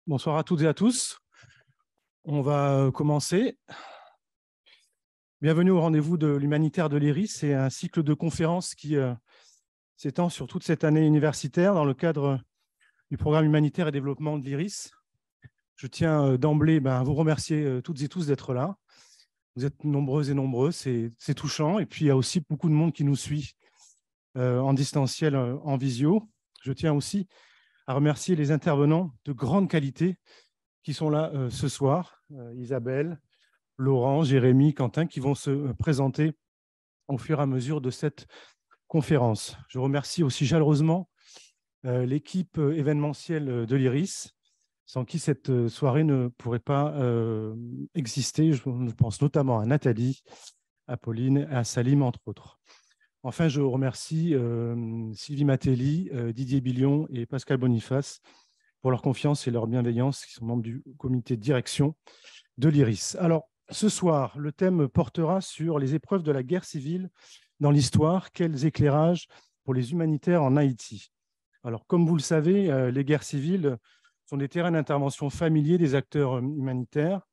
Bonsoir à toutes et à tous. On va commencer. Bienvenue au rendez-vous de l'Humanitaire de l'IRIS. C'est un cycle de conférences qui s'étend sur toute cette année universitaire dans le cadre du programme humanitaire et développement de l'IRIS. Je tiens d'emblée à vous remercier toutes et tous d'être là. Vous êtes nombreuses et nombreux, c'est touchant. Et puis, il y a aussi beaucoup de monde qui nous suit en distanciel, en visio. Je tiens aussi à remercier les intervenants de grande qualité qui sont là ce soir, Isabelle, Laurent, Jérémy, Quentin, qui vont se présenter au fur et à mesure de cette conférence. Je remercie aussi chaleureusement l'équipe événementielle de l'IRIS, sans qui cette soirée ne pourrait pas exister. Je pense notamment à Nathalie, à Pauline et à Salim, entre autres. Enfin, je remercie Sylvie Matelli, Didier Billion et Pascal Boniface pour leur confiance et leur bienveillance, qui sont membres du comité de direction de l'IRIS. Alors, ce soir, le thème portera sur les épreuves de la guerre civile dans l'histoire. Quels éclairages pour les humanitaires en Haïti? Alors, comme vous le savez, les guerres civiles sont des terrains d'intervention familiers des acteurs humanitaires,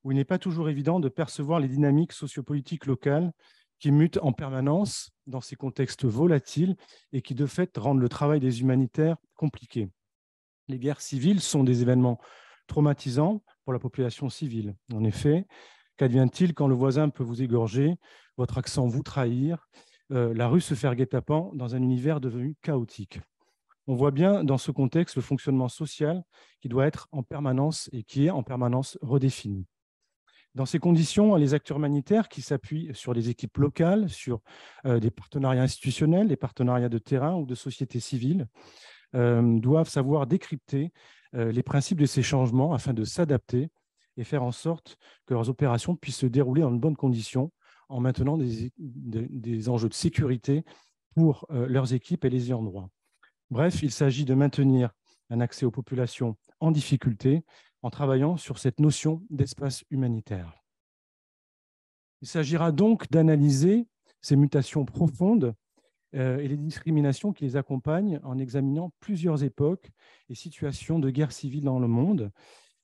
où il n'est pas toujours évident de percevoir les dynamiques sociopolitiques locales qui mutent en permanence dans ces contextes volatiles et qui, de fait, rendent le travail des humanitaires compliqué. Les guerres civiles sont des événements traumatisants pour la population civile. En effet, qu'advient-il quand le voisin peut vous égorger, votre accent vous trahir, la rue se faire guet-apens dans un univers devenu chaotique? On voit bien dans ce contexte le fonctionnement social qui doit être en permanence et qui est en permanence redéfini. Dans ces conditions, les acteurs humanitaires qui s'appuient sur les équipes locales, sur des partenariats institutionnels, des partenariats de terrain ou de sociétés civiles, doivent savoir décrypter les principes de ces changements afin de s'adapter et faire en sorte que leurs opérations puissent se dérouler dans de bonnes conditions en maintenant des enjeux de sécurité pour leurs équipes et les ayants droit. Bref, il s'agit de maintenir un accès aux populations en difficulté en travaillant sur cette notion d'espace humanitaire. Il s'agira donc d'analyser ces mutations profondes et les discriminations qui les accompagnent en examinant plusieurs époques et situations de guerre civile dans le monde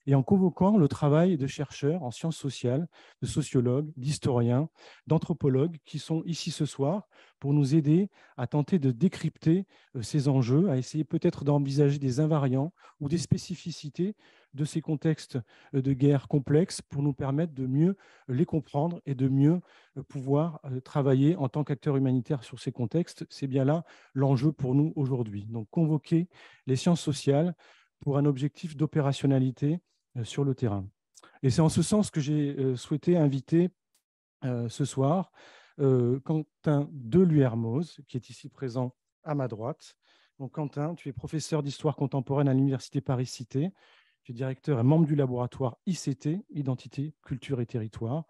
et en convoquant le travail de chercheurs en sciences sociales, de sociologues, d'historiens, d'anthropologues qui sont ici ce soir pour nous aider à tenter de décrypter ces enjeux, à essayer peut-être d'envisager des invariants ou des spécificités de ces contextes de guerre complexes pour nous permettre de mieux les comprendre et de mieux pouvoir travailler en tant qu'acteurs humanitaires sur ces contextes. C'est bien là l'enjeu pour nous aujourd'hui. Donc, convoquer les sciences sociales pour un objectif d'opérationnalité sur le terrain. Et c'est en ce sens que j'ai souhaité inviter ce soir Quentin Deluermoz, qui est ici présent à ma droite. Donc, Quentin, tu es professeur d'histoire contemporaine à l'Université Paris-Cité. Tu es directeur et membre du laboratoire ICT, Identité, Culture et Territoire.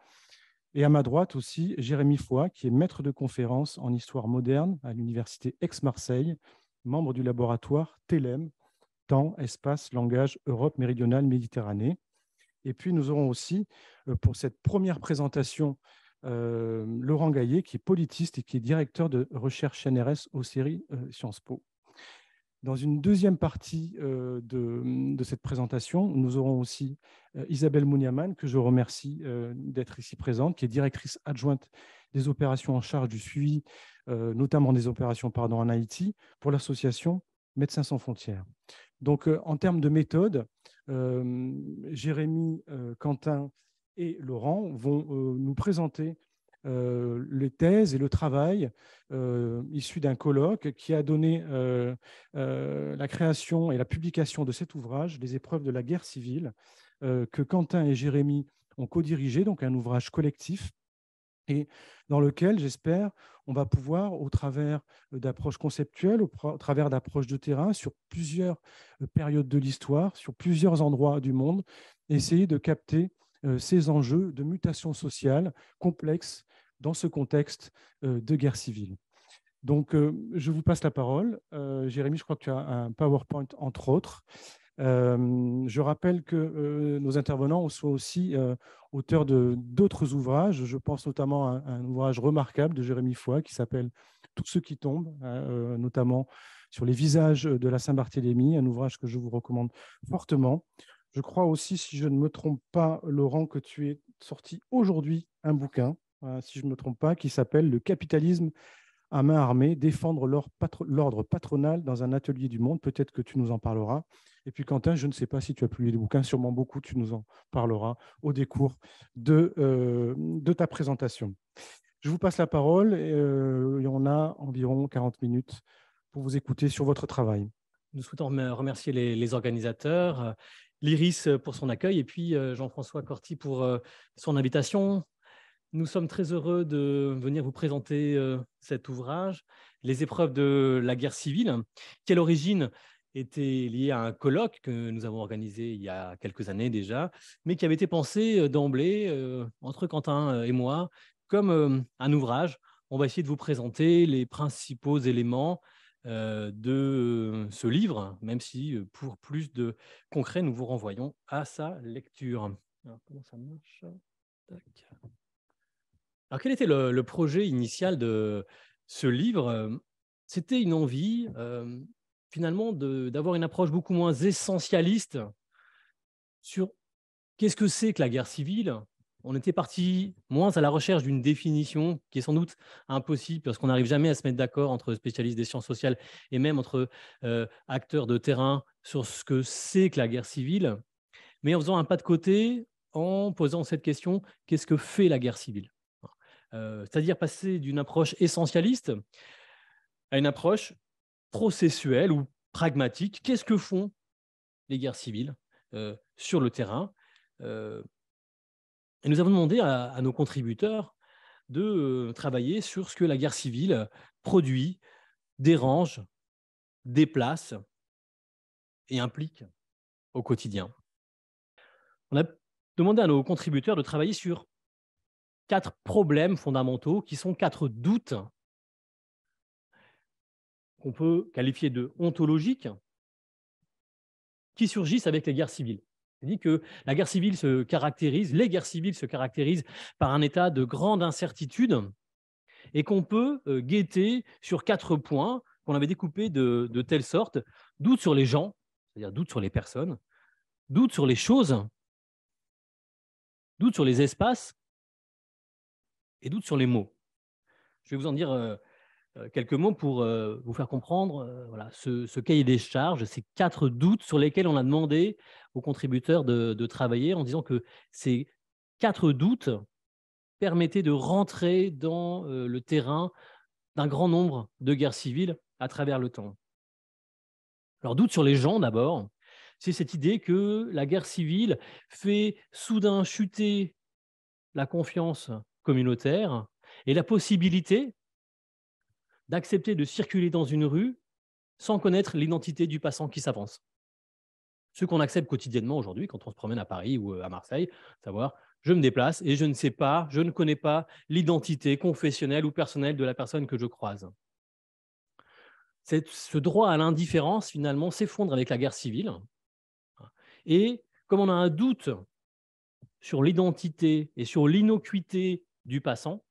Et à ma droite aussi, Jérémy Foy, qui est maître de conférence en histoire moderne à l'Université Aix-Marseille, membre du laboratoire TELEM, Temps, Espace, Langage, Europe méridionale, Méditerranée. Et puis, nous aurons aussi, pour cette première présentation, Laurent Gaillet, qui est politiste et qui est directeur de recherche CNRS aux séries Sciences Po. Dans une deuxième partie de cette présentation, nous aurons aussi Isabelle Mouniaman, que je remercie d'être ici présente, qui est directrice adjointe des opérations en charge du suivi, notamment des opérations en Haïti, pour l'association Médecins sans frontières. Donc, en termes de méthode, Jérémy, Quentin et Laurent vont nous présenter les thèses et le travail issus d'un colloque qui a donné la création et la publication de cet ouvrage, Les épreuves de la guerre civile, que Quentin et Jérémy ont co-dirigé, donc un ouvrage collectif, et dans lequel, j'espère, on va pouvoir, au travers d'approches conceptuelles, au travers d'approches de terrain, sur plusieurs périodes de l'histoire, sur plusieurs endroits du monde, essayer de capter ces enjeux de mutation sociale complexes dans ce contexte de guerre civile. Donc, je vous passe la parole. Jérémy, je crois que tu as un PowerPoint, entre autres. Je rappelle que nos intervenants sont aussi auteurs d'autres ouvrages. Je pense notamment à un ouvrage remarquable de Jérémy Foy qui s'appelle « Tous ceux qui tombent », notamment sur les visages de la Saint-Barthélemy, un ouvrage que je vous recommande fortement. Je crois aussi, si je ne me trompe pas, Laurent, que tu es sorti aujourd'hui un bouquin, si je ne me trompe pas, qui s'appelle Le capitalisme à main armée, défendre l'ordre patronal dans un atelier du monde. Peut-être que tu nous en parleras. Et puis Quentin, je ne sais pas si tu as publié des bouquins, sûrement beaucoup, tu nous en parleras au décours de ta présentation. Je vous passe la parole et on a environ 40 minutes pour vous écouter sur votre travail. Nous souhaitons remercier les organisateurs, l'IRIS pour son accueil et puis Jean-François Corti pour son invitation. Nous sommes très heureux de venir vous présenter cet ouvrage, Les épreuves de la guerre civile, qui à l'origine était lié à un colloque que nous avons organisé il y a quelques années déjà, mais qui avait été pensé d'emblée entre Quentin et moi comme un ouvrage. On va essayer de vous présenter les principaux éléments de ce livre, même si pour plus de concret, nous vous renvoyons à sa lecture. Alors, comment ça marche? Tac. Alors, quel était le projet initial de ce livre? C'était une envie, finalement, d'avoir une approche beaucoup moins essentialiste sur qu'est-ce que c'est que la guerre civile. On était parti moins à la recherche d'une définition qui est sans doute impossible parce qu'on n'arrive jamais à se mettre d'accord entre spécialistes des sciences sociales et même entre acteurs de terrain sur ce que c'est que la guerre civile, mais en faisant un pas de côté, en posant cette question, qu'est-ce que fait la guerre civile? C'est-à-dire passer d'une approche essentialiste à une approche processuelle ou pragmatique. Qu'est-ce que font les guerres civiles sur le terrain? Et nous avons demandé à nos contributeurs de travailler sur ce que la guerre civile produit, dérange, déplace et implique au quotidien. On a demandé à nos contributeurs de travailler sur 4 problèmes fondamentaux qui sont 4 doutes qu'on peut qualifier de ontologiques qui surgissent avec les guerres civiles. C'est-à-dire que la guerre civile les guerres civiles se caractérisent par un état de grande incertitude et qu'on peut guetter sur 4 points qu'on avait découpés de telle sorte: doute sur les gens, c'est-à-dire doute sur les personnes, doute sur les choses, doute sur les espaces et doute sur les mots. Je vais vous en dire quelques mots pour vous faire comprendre voilà, ce cahier des charges, ces 4 doutes sur lesquels on a demandé aux contributeurs de travailler en disant que ces 4 doutes permettaient de rentrer dans le terrain d'un grand nombre de guerres civiles à travers le temps. Alors, doute sur les gens d'abord, c'est cette idée que la guerre civile fait soudain chuter la confiance communautaire et la possibilité d'accepter de circuler dans une rue sans connaître l'identité du passant qui s'avance. Ce qu'on accepte quotidiennement aujourd'hui quand on se promène à Paris ou à Marseille, savoir je me déplace et je ne sais pas, je ne connais pas l'identité confessionnelle ou personnelle de la personne que je croise. Ce droit à l'indifférence, finalement, s'effondre avec la guerre civile. Et comme on a un doute sur l'identité et sur l'innocuité du passant,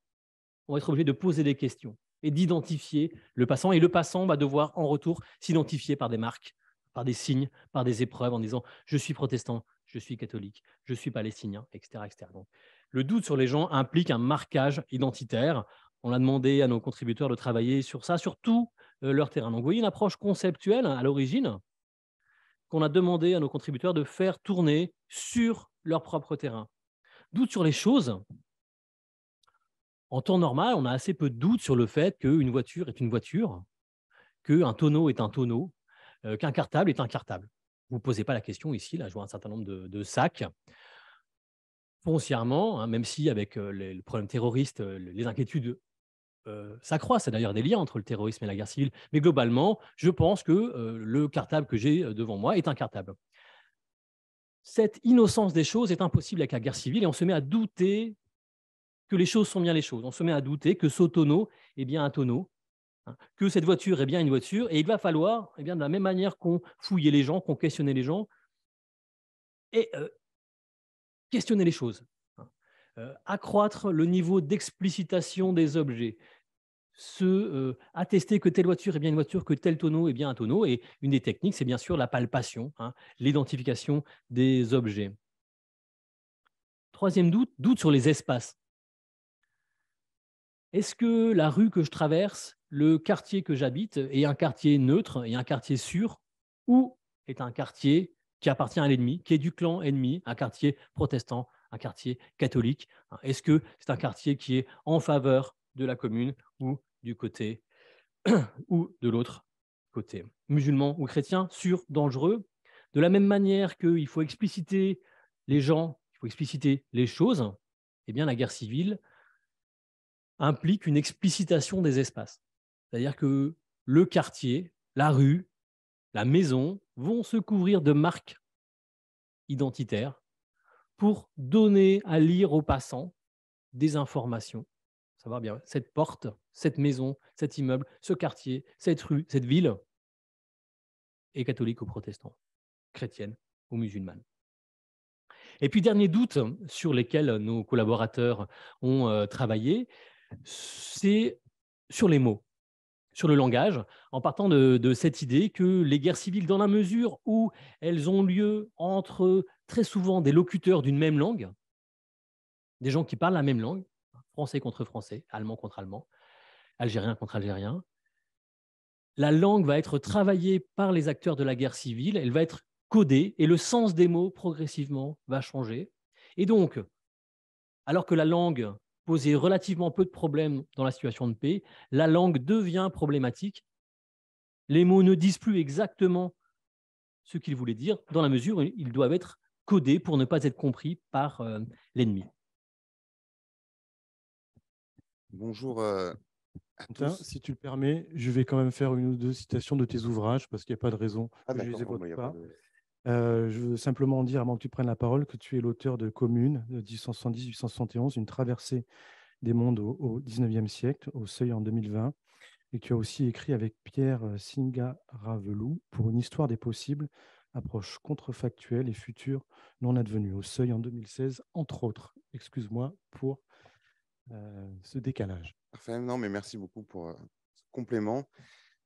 on va être obligé de poser des questions et d'identifier le passant. Et le passant va devoir, en retour, s'identifier par des marques, par des signes, par des épreuves, en disant « je suis protestant, je suis catholique, je suis palestinien », etc. etc. Donc, le doute sur les gens implique un marquage identitaire. On a demandé à nos contributeurs de travailler sur ça, sur tout leur terrain. Donc, vous voyez une approche conceptuelle à l'origine qu'on a demandé à nos contributeurs de faire tourner sur leur propre terrain. Doute sur les choses. En temps normal, on a assez peu de doutes sur le fait qu'une voiture est une voiture, qu'un tonneau est un tonneau, qu'un cartable est un cartable. Vous ne posez pas la question ici, là, je vois un certain nombre de sacs. Foncièrement, hein, même si avec le problème terroriste, les inquiétudes s'accroissent, c'est d'ailleurs des liens entre le terrorisme et la guerre civile, mais globalement, je pense que le cartable que j'ai devant moi est un cartable. Cette innocence des choses est impossible avec la guerre civile et on se met à douter que les choses sont bien les choses. On se met à douter que ce tonneau est bien un tonneau, hein, que cette voiture est bien une voiture, et il va falloir, eh bien, de la même manière qu'on fouillait les gens, qu'on questionnait les gens, et questionner les choses, hein. Accroître le niveau d'explicitation des objets, attester que telle voiture est bien une voiture, que tel tonneau est bien un tonneau. Et une des techniques, c'est bien sûr la palpation, hein, l'identification des objets. Troisième doute, doute sur les espaces. Est-ce que la rue que je traverse, le quartier que j'habite, est un quartier neutre et un quartier sûr, ou est un quartier qui appartient à l'ennemi, qui est du clan ennemi, un quartier protestant, un quartier catholique? Est-ce que c'est un quartier qui est en faveur de la commune ou du côté ou de l'autre côté? Musulman ou chrétien, sûr, dangereux. De la même manière qu'il faut expliciter les gens, il faut expliciter les choses, eh bien la guerre civile implique une explicitation des espaces. C'est-à-dire que le quartier, la rue, la maison vont se couvrir de marques identitaires pour donner à lire aux passants des informations. Savoir bien, cette porte, cette maison, cet immeuble, ce quartier, cette rue, cette ville est catholique ou protestant, chrétienne ou musulmane. Et puis, dernier doute sur lesquels nos collaborateurs ont travaillé, c'est sur les mots, sur le langage, en partant de cette idée que les guerres civiles, dans la mesure où elles ont lieu entre très souvent des locuteurs d'une même langue, des gens qui parlent la même langue, français contre français, allemand contre allemand, algérien contre algérien, la langue va être travaillée par les acteurs de la guerre civile, elle va être codée et le sens des mots progressivement va changer. Et donc, alors que la langue posait relativement peu de problèmes dans la situation de paix, la langue devient problématique. Les mots ne disent plus exactement ce qu'ils voulaient dire, dans la mesure où ils doivent être codés pour ne pas être compris par l'ennemi. Bonjour à tous. Si tu le permets, je vais quand même faire une ou deux citations de tes ouvrages, parce qu'il n'y a pas de raison que je ne les évoque pas. Je veux simplement dire, avant que tu prennes la parole, que tu es l'auteur de Commune, de 1870-1871, une traversée des mondes au XIXe siècle, au Seuil en 2020. Et tu as aussi écrit avec Pierre Singaravelou pour une histoire des possibles, approche contrefactuelle et future non advenue, au Seuil en 2016, entre autres. Excuse-moi pour ce décalage. Parfait, non, mais merci beaucoup pour ce complément.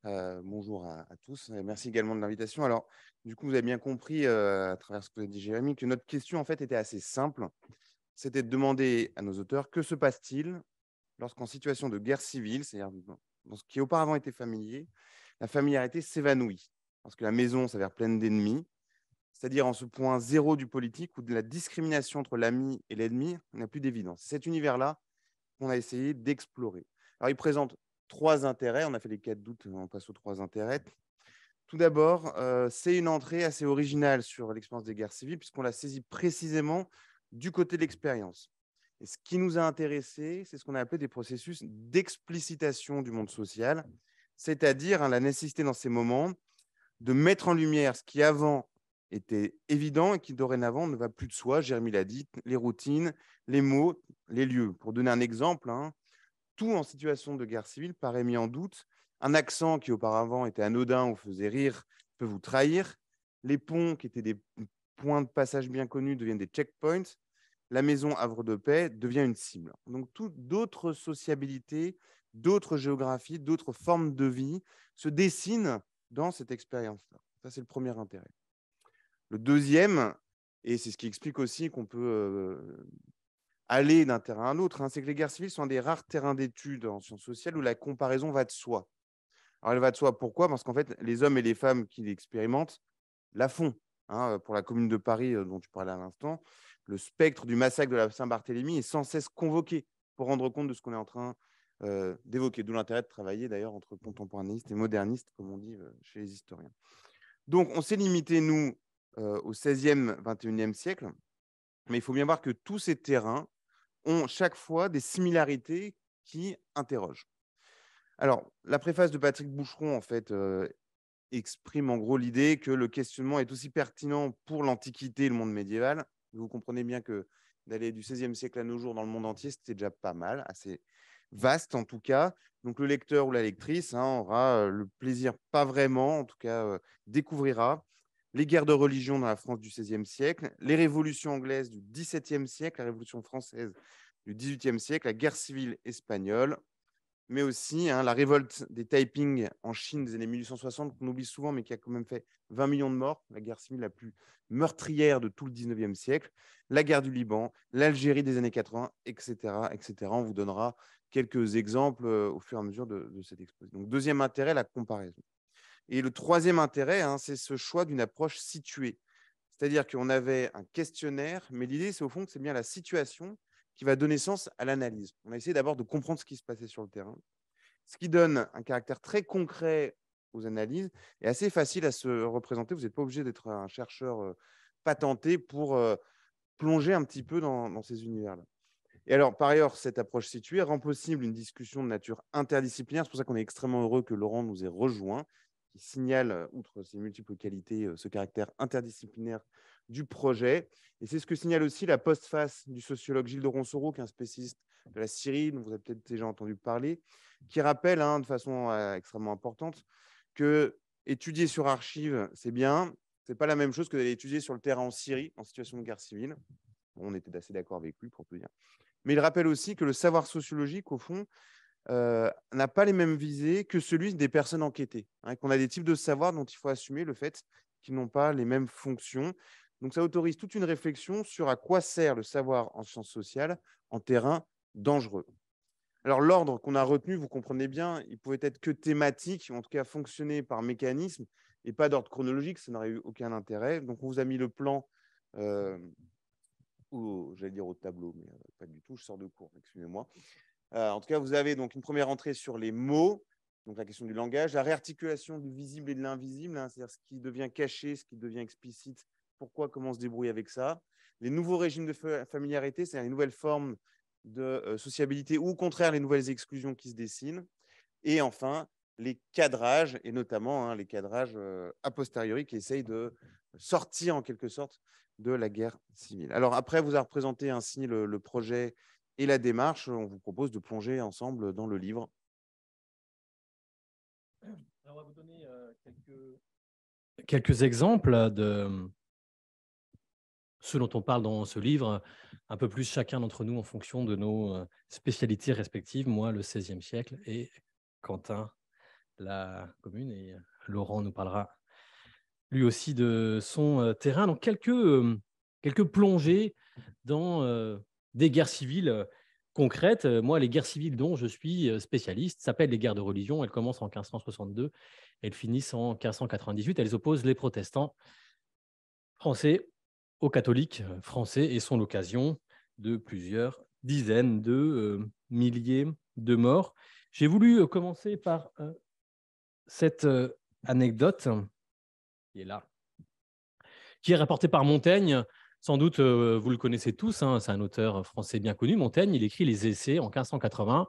Bonjour à tous. Et merci également de l'invitation. Alors, du coup, vous avez bien compris à travers ce que vous avez dit, Jérémy, que notre question, en fait, était assez simple. C'était de demander à nos auteurs que se passe-t-il lorsqu'en situation de guerre civile, c'est-à-dire dans ce qui auparavant était familier, la familiarité s'évanouit, parce que la maison s'avère pleine d'ennemis, c'est-à-dire en ce point zéro du politique où de la discrimination entre l'ami et l'ennemi n'a plus d'évidence. Cet univers-là qu'on a essayé d'explorer. Alors, il présente trois intérêts. On a fait les 4 doutes, on passe aux 3 intérêts. Tout d'abord, c'est une entrée assez originale sur l'expérience des guerres civiles, puisqu'on l'a saisit précisément du côté de l'expérience. Et ce qui nous a intéressé, c'est ce qu'on a appelé des processus d'explicitation du monde social, c'est-à-dire la nécessité dans ces moments de mettre en lumière ce qui avant était évident et qui dorénavant ne va plus de soi. Jérémy l'a dit, les routines, les mots, les lieux. Pour donner un exemple, tout en situation de guerre civile paraît mis en doute. Un accent qui auparavant était anodin ou faisait rire peut vous trahir. Les ponts qui étaient des points de passage bien connus deviennent des checkpoints. La maison havre de paix devient une cible. Donc, d'autres sociabilités, d'autres géographies, d'autres formes de vie se dessinent dans cette expérience-là. Ça, c'est le premier intérêt. Le deuxième, et c'est ce qui explique aussi qu'on peut aller d'un terrain à un autre, c'est que les guerres civiles sont un des rares terrains d'études en sciences sociales où la comparaison va de soi. Alors, elle va de soi, pourquoi? Parce qu'en fait, les hommes et les femmes qui l'expérimentent la font. Pour la Commune de Paris dont tu parlais à l'instant, le spectre du massacre de la Saint-Barthélemy est sans cesse convoqué pour rendre compte de ce qu'on est en train d'évoquer. D'où l'intérêt de travailler d'ailleurs entre contemporanéistes et modernistes, comme on dit chez les historiens. Donc, on s'est limité, nous, au XVIe, XXIe siècle, mais il faut bien voir que tous ces terrains ont chaque fois des similarités qui interrogent. Alors, la préface de Patrick Boucheron, en fait, exprime en gros l'idée que le questionnement est aussi pertinent pour l'Antiquité et le monde médiéval. Vous comprenez bien que d'aller du XVIe siècle à nos jours dans le monde entier, c'était déjà pas mal, assez vaste en tout cas. Donc le lecteur ou la lectrice aura le plaisir, pas vraiment, en tout cas découvrira les guerres de religion dans la France du XVIe siècle, les révolutions anglaises du XVIIe siècle, la révolution française du XVIIIe siècle, la guerre civile espagnole, mais aussi la révolte des Taiping en Chine des années 1860, qu'on oublie souvent, mais qui a quand même fait 20 millions de morts, la guerre civile la plus meurtrière de tout le 19e siècle, la guerre du Liban, l'Algérie des années 80, etc., etc. On vous donnera quelques exemples au fur et à mesure de cette exposition. Donc, deuxième intérêt, la comparaison. Et le troisième intérêt, c'est ce choix d'une approche située. C'est-à-dire qu'on avait un questionnaire, mais l'idée, c'est au fond que c'est bien la situation qui va donner sens à l'analyse. On a essayé d'abord de comprendre ce qui se passait sur le terrain, ce qui donne un caractère très concret aux analyses et assez facile à se représenter. Vous n'êtes pas obligé d'être un chercheur patenté pour plonger un petit peu dans ces univers-là. Et alors, par ailleurs, cette approche située rend possible une discussion de nature interdisciplinaire. C'est pour ça qu'on est extrêmement heureux que Laurent nous ait rejoints, qui signale, outre ses multiples qualités, ce caractère interdisciplinaire du projet. Et c'est ce que signale aussi la postface du sociologue Gilles de Ronsoro, qui est un spécialiste de la Syrie, dont vous avez peut-être déjà entendu parler, qui rappelle de façon extrêmement importante que étudier sur archives, c'est bien, ce n'est pas la même chose que d'aller étudier sur le terrain en Syrie, en situation de guerre civile. On était assez d'accord avec lui, pour tout dire. Mais il rappelle aussi que le savoir sociologique, au fond, n'a pas les mêmes visées que celui des personnes enquêtées, qu'on a des types de savoir dont il faut assumer le fait qu'ils n'ont pas les mêmes fonctions. Donc, ça autorise toute une réflexion sur à quoi sert le savoir en sciences sociales en terrain dangereux. Alors, l'ordre qu'on a retenu, vous comprenez bien, il pouvait être que thématique, ou en tout cas fonctionner par mécanisme, et pas d'ordre chronologique, ça n'aurait eu aucun intérêt. Donc, on vous a mis le plan, j'allais dire au tableau, mais pas du tout, je sors de cours, excusez-moi. En tout cas, vous avez donc une première entrée sur les mots, donc la question du langage, la réarticulation du visible et de l'invisible, c'est-à-dire ce qui devient caché, ce qui devient explicite, pourquoi, comment on se débrouille avec ça. Les nouveaux régimes de familiarité, c'est-à-dire les nouvelles formes de sociabilité ou au contraire les nouvelles exclusions qui se dessinent. Et enfin, les cadrages, et notamment les cadrages a posteriori qui essayent de sortir en quelque sorte de la guerre civile. Alors après, vous avez représenté ainsi le projet et la démarche. On vous propose de plonger ensemble dans le livre. Alors, on va vous donner quelques exemples de ce dont on parle dans ce livre, un peu plus chacun d'entre nous en fonction de nos spécialités respectives. Moi, le XVIe siècle, et Quentin, la commune, et Laurent nous parlera lui aussi de son terrain. Donc, quelques plongées dans des guerres civiles concrètes. Moi, les guerres civiles dont je suis spécialiste s'appellent les guerres de religion. Elles commencent en 1562, elles finissent en 1598. Elles opposent les protestants français aux catholiques français et sont l'occasion de plusieurs dizaines de milliers de morts. J'ai voulu commencer par cette anecdote qui est là, qui est rapportée par Montaigne. Sans doute, vous le connaissez tous, c'est un auteur français bien connu. Montaigne, il écrit les Essais en 1580,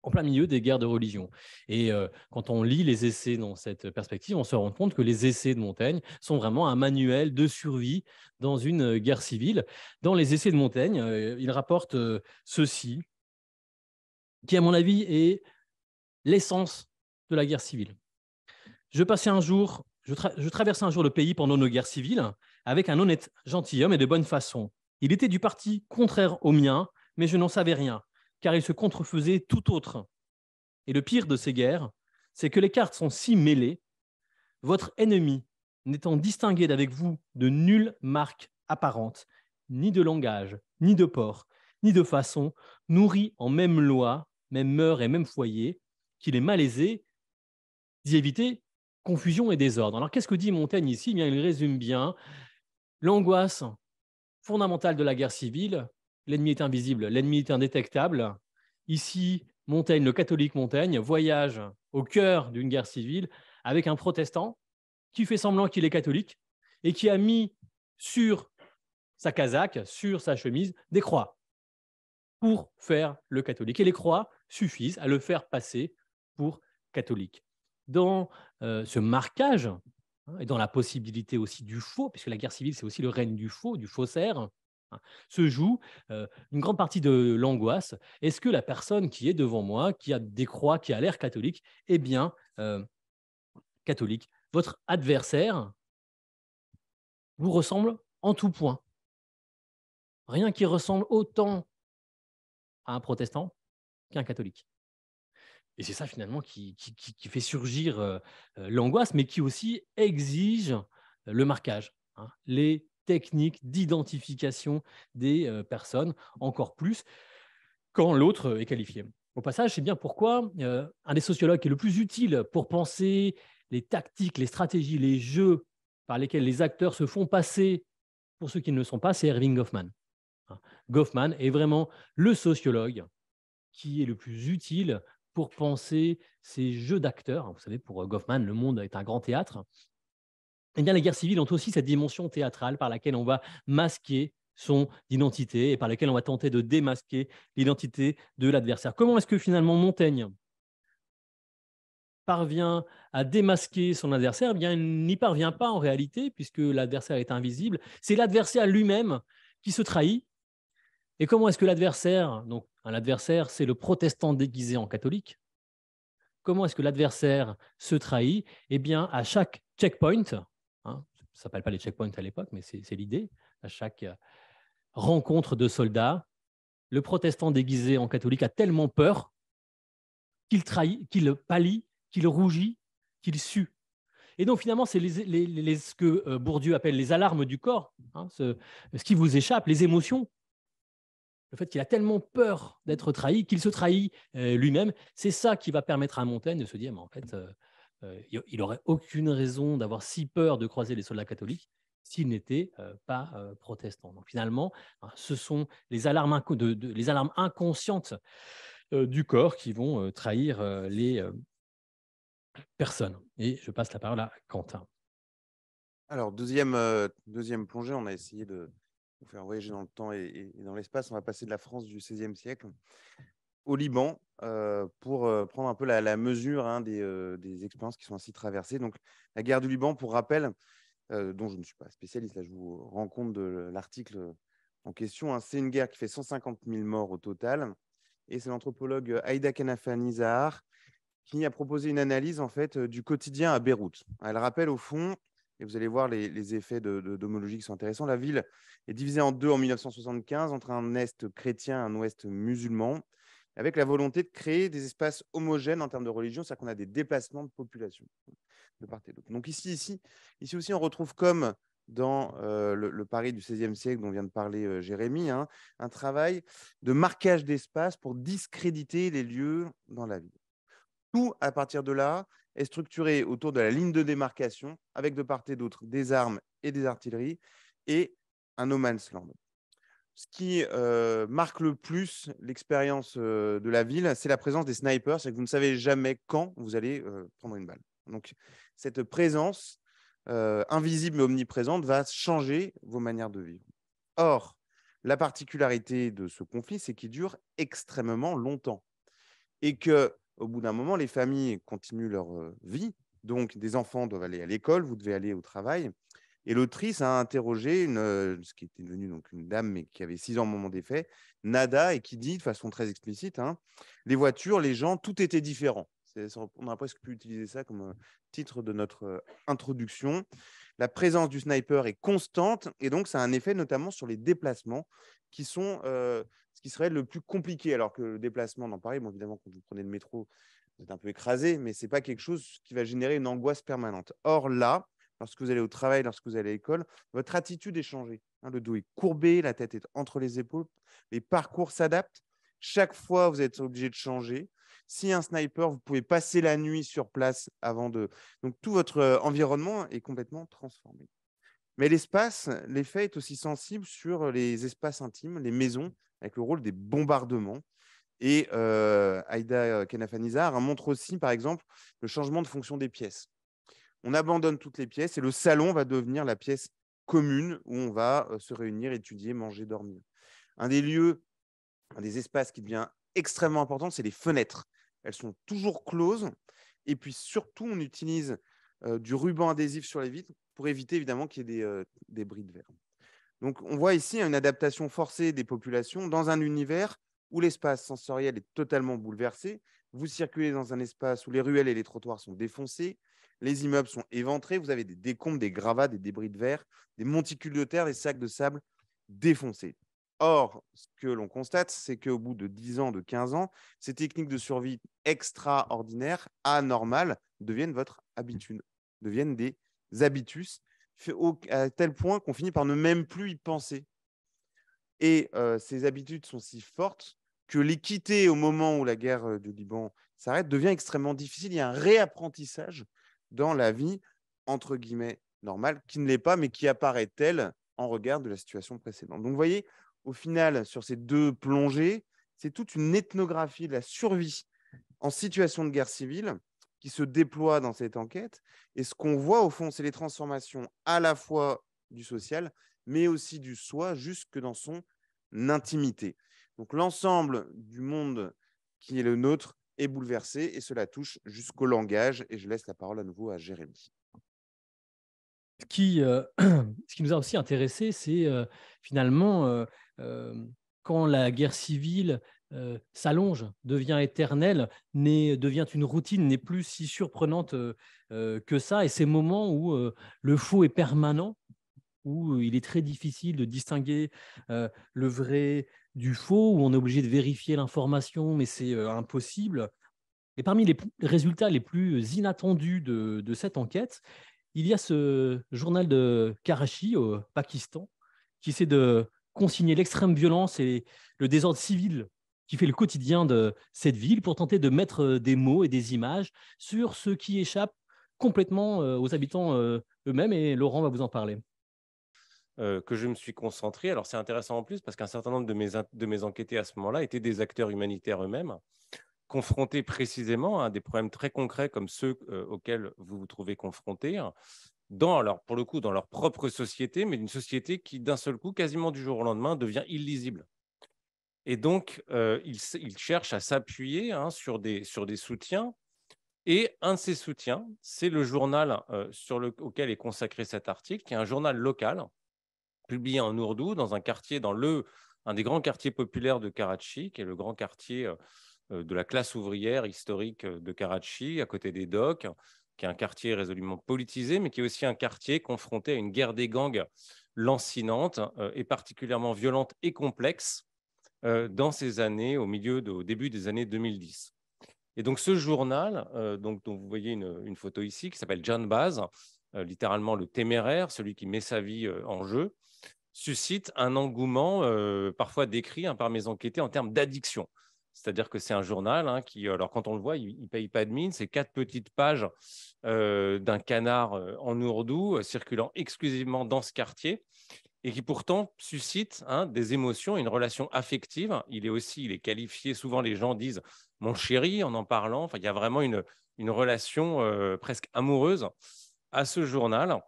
en plein milieu des guerres de religion. Et quand on lit les Essais dans cette perspective, on se rend compte que les Essais de Montaigne sont vraiment un manuel de survie dans une guerre civile. Dans les Essais de Montaigne, il rapporte ceci, qui, à mon avis, est l'essence de la guerre civile. Je traversais un jour le pays pendant nos guerres civiles avec un honnête gentilhomme et de bonne façon. Il était du parti contraire au mien, mais je n'en savais rien, car il se contrefaisait tout autre. Et le pire de ces guerres, c'est que les cartes sont si mêlées, votre ennemi n'étant distingué d'avec vous de nulle marque apparente, ni de langage, ni de port, ni de façon, nourri en même loi, même mœurs et même foyer, qu'il est malaisé d'y éviter confusion et désordre. Alors, qu'est-ce que dit Montaigne ici ? Eh bien, il résume bien l'angoisse fondamentale de la guerre civile. L'ennemi est invisible, l'ennemi est indétectable. Ici, Montaigne, le catholique Montaigne, voyage au cœur d'une guerre civile avec un protestant qui fait semblant qu'il est catholique et qui a mis sur sa casaque, sur sa chemise, des croix pour faire le catholique. Et les croix suffisent à le faire passer pour catholique. Dans ce marquage, et dans la possibilité aussi du faux, puisque la guerre civile, c'est aussi le règne du faux, du faussaire, se joue une grande partie de l'angoisse. Est-ce que la personne qui est devant moi, qui a des croix, qui a l'air catholique, est bien catholique ? Votre adversaire vous ressemble en tout point. Rien qui ressemble autant à un protestant qu'un catholique. Et c'est ça finalement qui fait surgir l'angoisse, mais qui aussi exige le marquage, hein, les techniques d'identification des personnes, encore plus quand l'autre est qualifié. Au passage, c'est bien pourquoi un des sociologues qui est le plus utile pour penser les tactiques, les stratégies, les jeux par lesquels les acteurs se font passer pour ceux qui ne le sont pas, c'est Erving Goffman. Goffman est vraiment le sociologue qui est le plus utile pour penser ces jeux d'acteurs. Vous savez, pour Goffman, le monde est un grand théâtre. Eh bien, les guerres civiles ont aussi cette dimension théâtrale par laquelle on va masquer son identité et par laquelle on va tenter de démasquer l'identité de l'adversaire. Comment est-ce que finalement Montaigne parvient à démasquer son adversaire? Eh bien, il n'y parvient pas en réalité, puisque l'adversaire est invisible. C'est l'adversaire lui-même qui se trahit. Et comment est-ce que l'adversaire, donc un adversaire, c'est le protestant déguisé en catholique, comment est-ce que l'adversaire se trahit? Eh bien, à chaque checkpoint, hein, ça ne s'appelle pas les checkpoints à l'époque, mais c'est l'idée, à chaque rencontre de soldats, le protestant déguisé en catholique a tellement peur qu'il trahit, qu'il pâlit, qu'il rougit, qu'il sue. Et donc, finalement, c'est ce que Bourdieu appelle les alarmes du corps, hein, ce qui vous échappe, les émotions. Le fait qu'il a tellement peur d'être trahi qu'il se trahit lui-même, c'est ça qui va permettre à Montaigne de se dire, mais en fait, il n'aurait aucune raison d'avoir si peur de croiser les soldats catholiques s'il n'était pas protestant. Donc finalement, hein, ce sont les alarmes, les alarmes inconscientes du corps qui vont trahir les personnes. Et je passe la parole à Quentin. Alors, deuxième plongée, on a essayé de vous faire voyager dans le temps et dans l'espace. On va passer de la France du XVIe siècle au Liban pour prendre un peu la mesure, hein, des expériences qui sont ainsi traversées. Donc, la guerre du Liban, pour rappel, dont je ne suis pas spécialiste, là, je vous rends compte de l'article en question, hein. C'est une guerre qui fait 150 000 morts au total. Et c'est l'anthropologue Aïda Kanafani Zahar qui a proposé une analyse en fait, du quotidien à Beyrouth. Elle rappelle au fond, et vous allez voir les effets d'homologie qui sont intéressants, la ville est divisée en deux en 1975 entre un est chrétien et un ouest musulman, avec la volonté de créer des espaces homogènes en termes de religion, c'est-à-dire qu'on a des déplacements de population de part et d'autre. Donc ici aussi, on retrouve comme dans le Paris du XVIe siècle dont vient de parler Jérémy, hein, un travail de marquage d'espace pour discréditer les lieux dans la ville. Tout, à partir de là, est structuré autour de la ligne de démarcation, avec de part et d'autre des armes et des artilleries, et un no man's land. Ce qui marque le plus l'expérience de la ville, c'est la présence des snipers, c'est que vous ne savez jamais quand vous allez prendre une balle. Donc, cette présence invisible mais omniprésente va changer vos manières de vivre. Or, la particularité de ce conflit, c'est qu'il dure extrêmement longtemps et que au bout d'un moment, les familles continuent leur vie. Donc, des enfants doivent aller à l'école, vous devez aller au travail. Et l'autrice a interrogé ce qui était devenue donc une dame, mais qui avait 6 ans au moment des faits, Nada, et qui dit de façon très explicite, hein, les voitures, les gens, tout était différent. On aurait presque pu utiliser ça comme titre de notre introduction. La présence du sniper est constante, et donc ça a un effet notamment sur les déplacements qui sont ce qui serait le plus compliqué. Alors que le déplacement dans Paris, bon, évidemment, quand vous prenez le métro, vous êtes un peu écrasé, mais ce n'est pas quelque chose qui va générer une angoisse permanente. Or là, lorsque vous allez au travail, lorsque vous allez à l'école, votre attitude est changée. Hein, le dos est courbé, la tête est entre les épaules, les parcours s'adaptent. Chaque fois, vous êtes obligé de changer. Si un sniper, vous pouvez passer la nuit sur place avant de… Donc, tout votre environnement est complètement transformé. Mais l'espace, l'effet est aussi sensible sur les espaces intimes, les maisons, avec le rôle des bombardements. Et Aïda Kanafani Zahar montre aussi, par exemple, le changement de fonction des pièces. On abandonne toutes les pièces et le salon va devenir la pièce commune où on va se réunir, étudier, manger, dormir. Un des espaces qui devient extrêmement important, c'est les fenêtres. Elles sont toujours closes. Et puis surtout, on utilise du ruban adhésif sur les vitres pour éviter évidemment qu'il y ait des bris de verre. Donc, on voit ici une adaptation forcée des populations dans un univers où l'espace sensoriel est totalement bouleversé. Vous circulez dans un espace où les ruelles et les trottoirs sont défoncés, les immeubles sont éventrés, vous avez des décombres, des gravats, des débris de verre, des monticules de terre, des sacs de sable défoncés. Or, ce que l'on constate, c'est qu'au bout de 10 ans, de 15 ans, ces techniques de survie extraordinaires, anormales, deviennent votre habitude, deviennent des habitus, à tel point qu'on finit par ne même plus y penser. Et ces habitudes sont si fortes que les quitter au moment où la guerre du Liban s'arrête devient extrêmement difficile. Il y a un réapprentissage dans la vie, entre guillemets, normale, qui ne l'est pas, mais qui apparaît telle en regard de la situation précédente. Donc, vous voyez, au final, sur ces deux plongées, c'est toute une ethnographie de la survie en situation de guerre civile qui se déploie dans cette enquête. Et ce qu'on voit, au fond, c'est les transformations à la fois du social, mais aussi du soi, jusque dans son intimité. Donc, l'ensemble du monde qui est le nôtre est bouleversé et cela touche jusqu'au langage. Et je laisse la parole à nouveau à Jérémy. Ce qui nous a aussi intéressé, c'est finalement quand la guerre civile s'allonge, devient éternelle, devient une routine, n'est plus si surprenante que ça, et ces moments où le faux est permanent, où il est très difficile de distinguer le vrai du faux, où on est obligé de vérifier l'information, mais c'est impossible. Et parmi les résultats les plus inattendus de cette enquête, il y a ce journal de Karachi au Pakistan qui essaie de consigner l'extrême violence et le désordre civil qui fait le quotidien de cette ville pour tenter de mettre des mots et des images sur ce qui échappe complètement aux habitants eux-mêmes. Et Laurent va vous en parler. Que je me suis concentré. Alors, c'est intéressant en plus parce qu'un certain nombre de mes enquêtés à ce moment-là étaient des acteurs humanitaires eux-mêmes, confrontés précisément à des problèmes très concrets comme ceux auxquels vous vous trouvez confrontés, pour le coup, dans leur propre société, mais d'une société qui, d'un seul coup, quasiment du jour au lendemain, devient illisible. Et donc, ils cherchent à s'appuyer sur des soutiens. Et un de ces soutiens, c'est le journal auquel est consacré cet article, qui est un journal local, publié en ourdou dans un quartier, un des grands quartiers populaires de Karachi, qui est le grand quartier de la classe ouvrière historique de Karachi, à côté des docks, qui est un quartier résolument politisé, mais qui est aussi un quartier confronté à une guerre des gangs lancinante et particulièrement violente et complexe dans ces années, au début des années 2010. Et donc ce journal, dont vous voyez une photo ici, qui s'appelle Jan Baz, littéralement le téméraire, celui qui met sa vie en jeu, suscite un engouement parfois décrit par mes enquêtés en termes d'addiction. C'est-à-dire que c'est un journal qui, alors quand on le voit, il ne paye pas de mine, c'est 4 petites pages d'un canard en ourdou circulant exclusivement dans ce quartier et qui pourtant suscite des émotions, une relation affective. Il est qualifié, souvent les gens disent « mon chéri » en parlant. Enfin, il y a vraiment une relation presque amoureuse à ce journal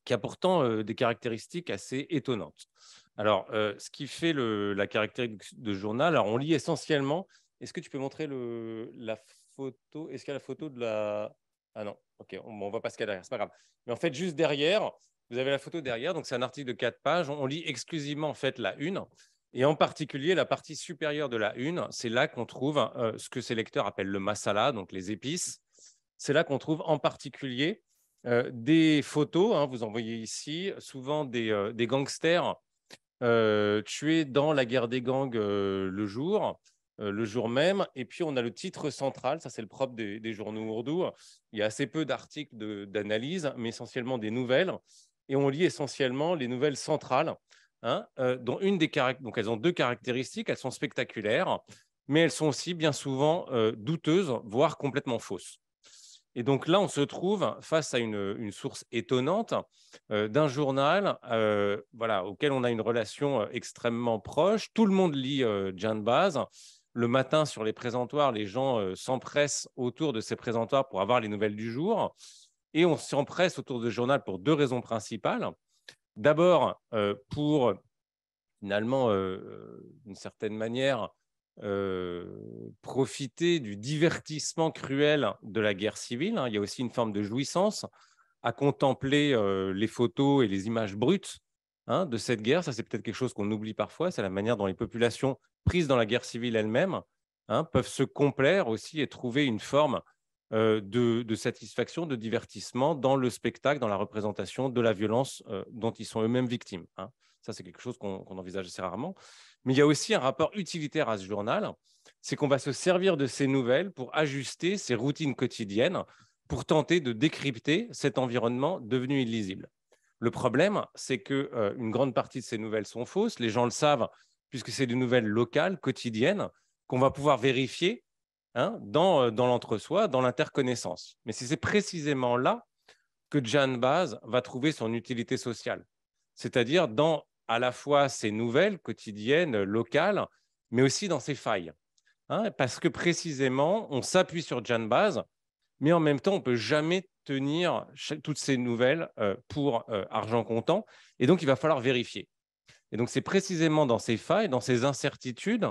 qui a pourtant des caractéristiques assez étonnantes. Alors, ce qui fait la caractéristique de journal, alors on lit essentiellement. Est-ce que tu peux montrer la photo? Est-ce qu'il y a la photo de la… Ah non, ok, on ne voit pas ce qu'il y a derrière, c'est pas grave. Mais en fait, juste derrière, vous avez la photo derrière, donc c'est un article de 4 pages. On lit exclusivement en fait la une, et en particulier la partie supérieure de la une. C'est là qu'on trouve ce que ces lecteurs appellent le masala, donc les épices. C'est là qu'on trouve en particulier des photos, vous en voyez ici, souvent des gangsters tués dans la guerre des gangs le jour même. Et puis, on a le titre central, ça c'est le propre des journaux ourdous. Il y a assez peu d'articles d'analyse, mais essentiellement des nouvelles. Et on lit essentiellement les nouvelles centrales, dont donc elles ont 2 caractéristiques, elles sont spectaculaires, mais elles sont aussi bien souvent douteuses, voire complètement fausses. Et donc là, on se trouve face à une source étonnante d'un journal auquel on a une relation extrêmement proche. Tout le monde lit Jan Baz. Le matin, sur les présentoirs, les gens s'empressent autour de ces présentoirs pour avoir les nouvelles du jour. Et on s'empresse autour de ce journal pour 2 raisons principales. D'abord, pour finalement, d'une certaine manière, profiter du divertissement cruel de la guerre civile. Il y a aussi une forme de jouissance à contempler les photos et les images brutes de cette guerre. Ça, c'est peut-être quelque chose qu'on oublie parfois. C'est la manière dont les populations prises dans la guerre civile elles-mêmes peuvent se complaire aussi et trouver une forme de satisfaction, de divertissement dans le spectacle, dans la représentation de la violence dont ils sont eux-mêmes victimes. Ça, c'est quelque chose qu'on envisage assez rarement. Mais il y a aussi un rapport utilitaire à ce journal. C'est qu'on va se servir de ces nouvelles pour ajuster ses routines quotidiennes, pour tenter de décrypter cet environnement devenu illisible. Le problème, c'est qu'une grande partie de ces nouvelles sont fausses. Les gens le savent, puisque c'est des nouvelles locales, quotidiennes, qu'on va pouvoir vérifier dans l'entre-soi, dans l'interconnaissance. Mais c'est précisément là que Jan Baz va trouver son utilité sociale, c'est-à-dire dans à la fois ses nouvelles quotidiennes, locales, mais aussi dans ses failles. Parce que précisément, on s'appuie sur Jan Baz, mais en même temps, on ne peut jamais tenir toutes ces nouvelles pour argent comptant, et donc il va falloir vérifier. Et donc c'est précisément dans ces failles, dans ces incertitudes,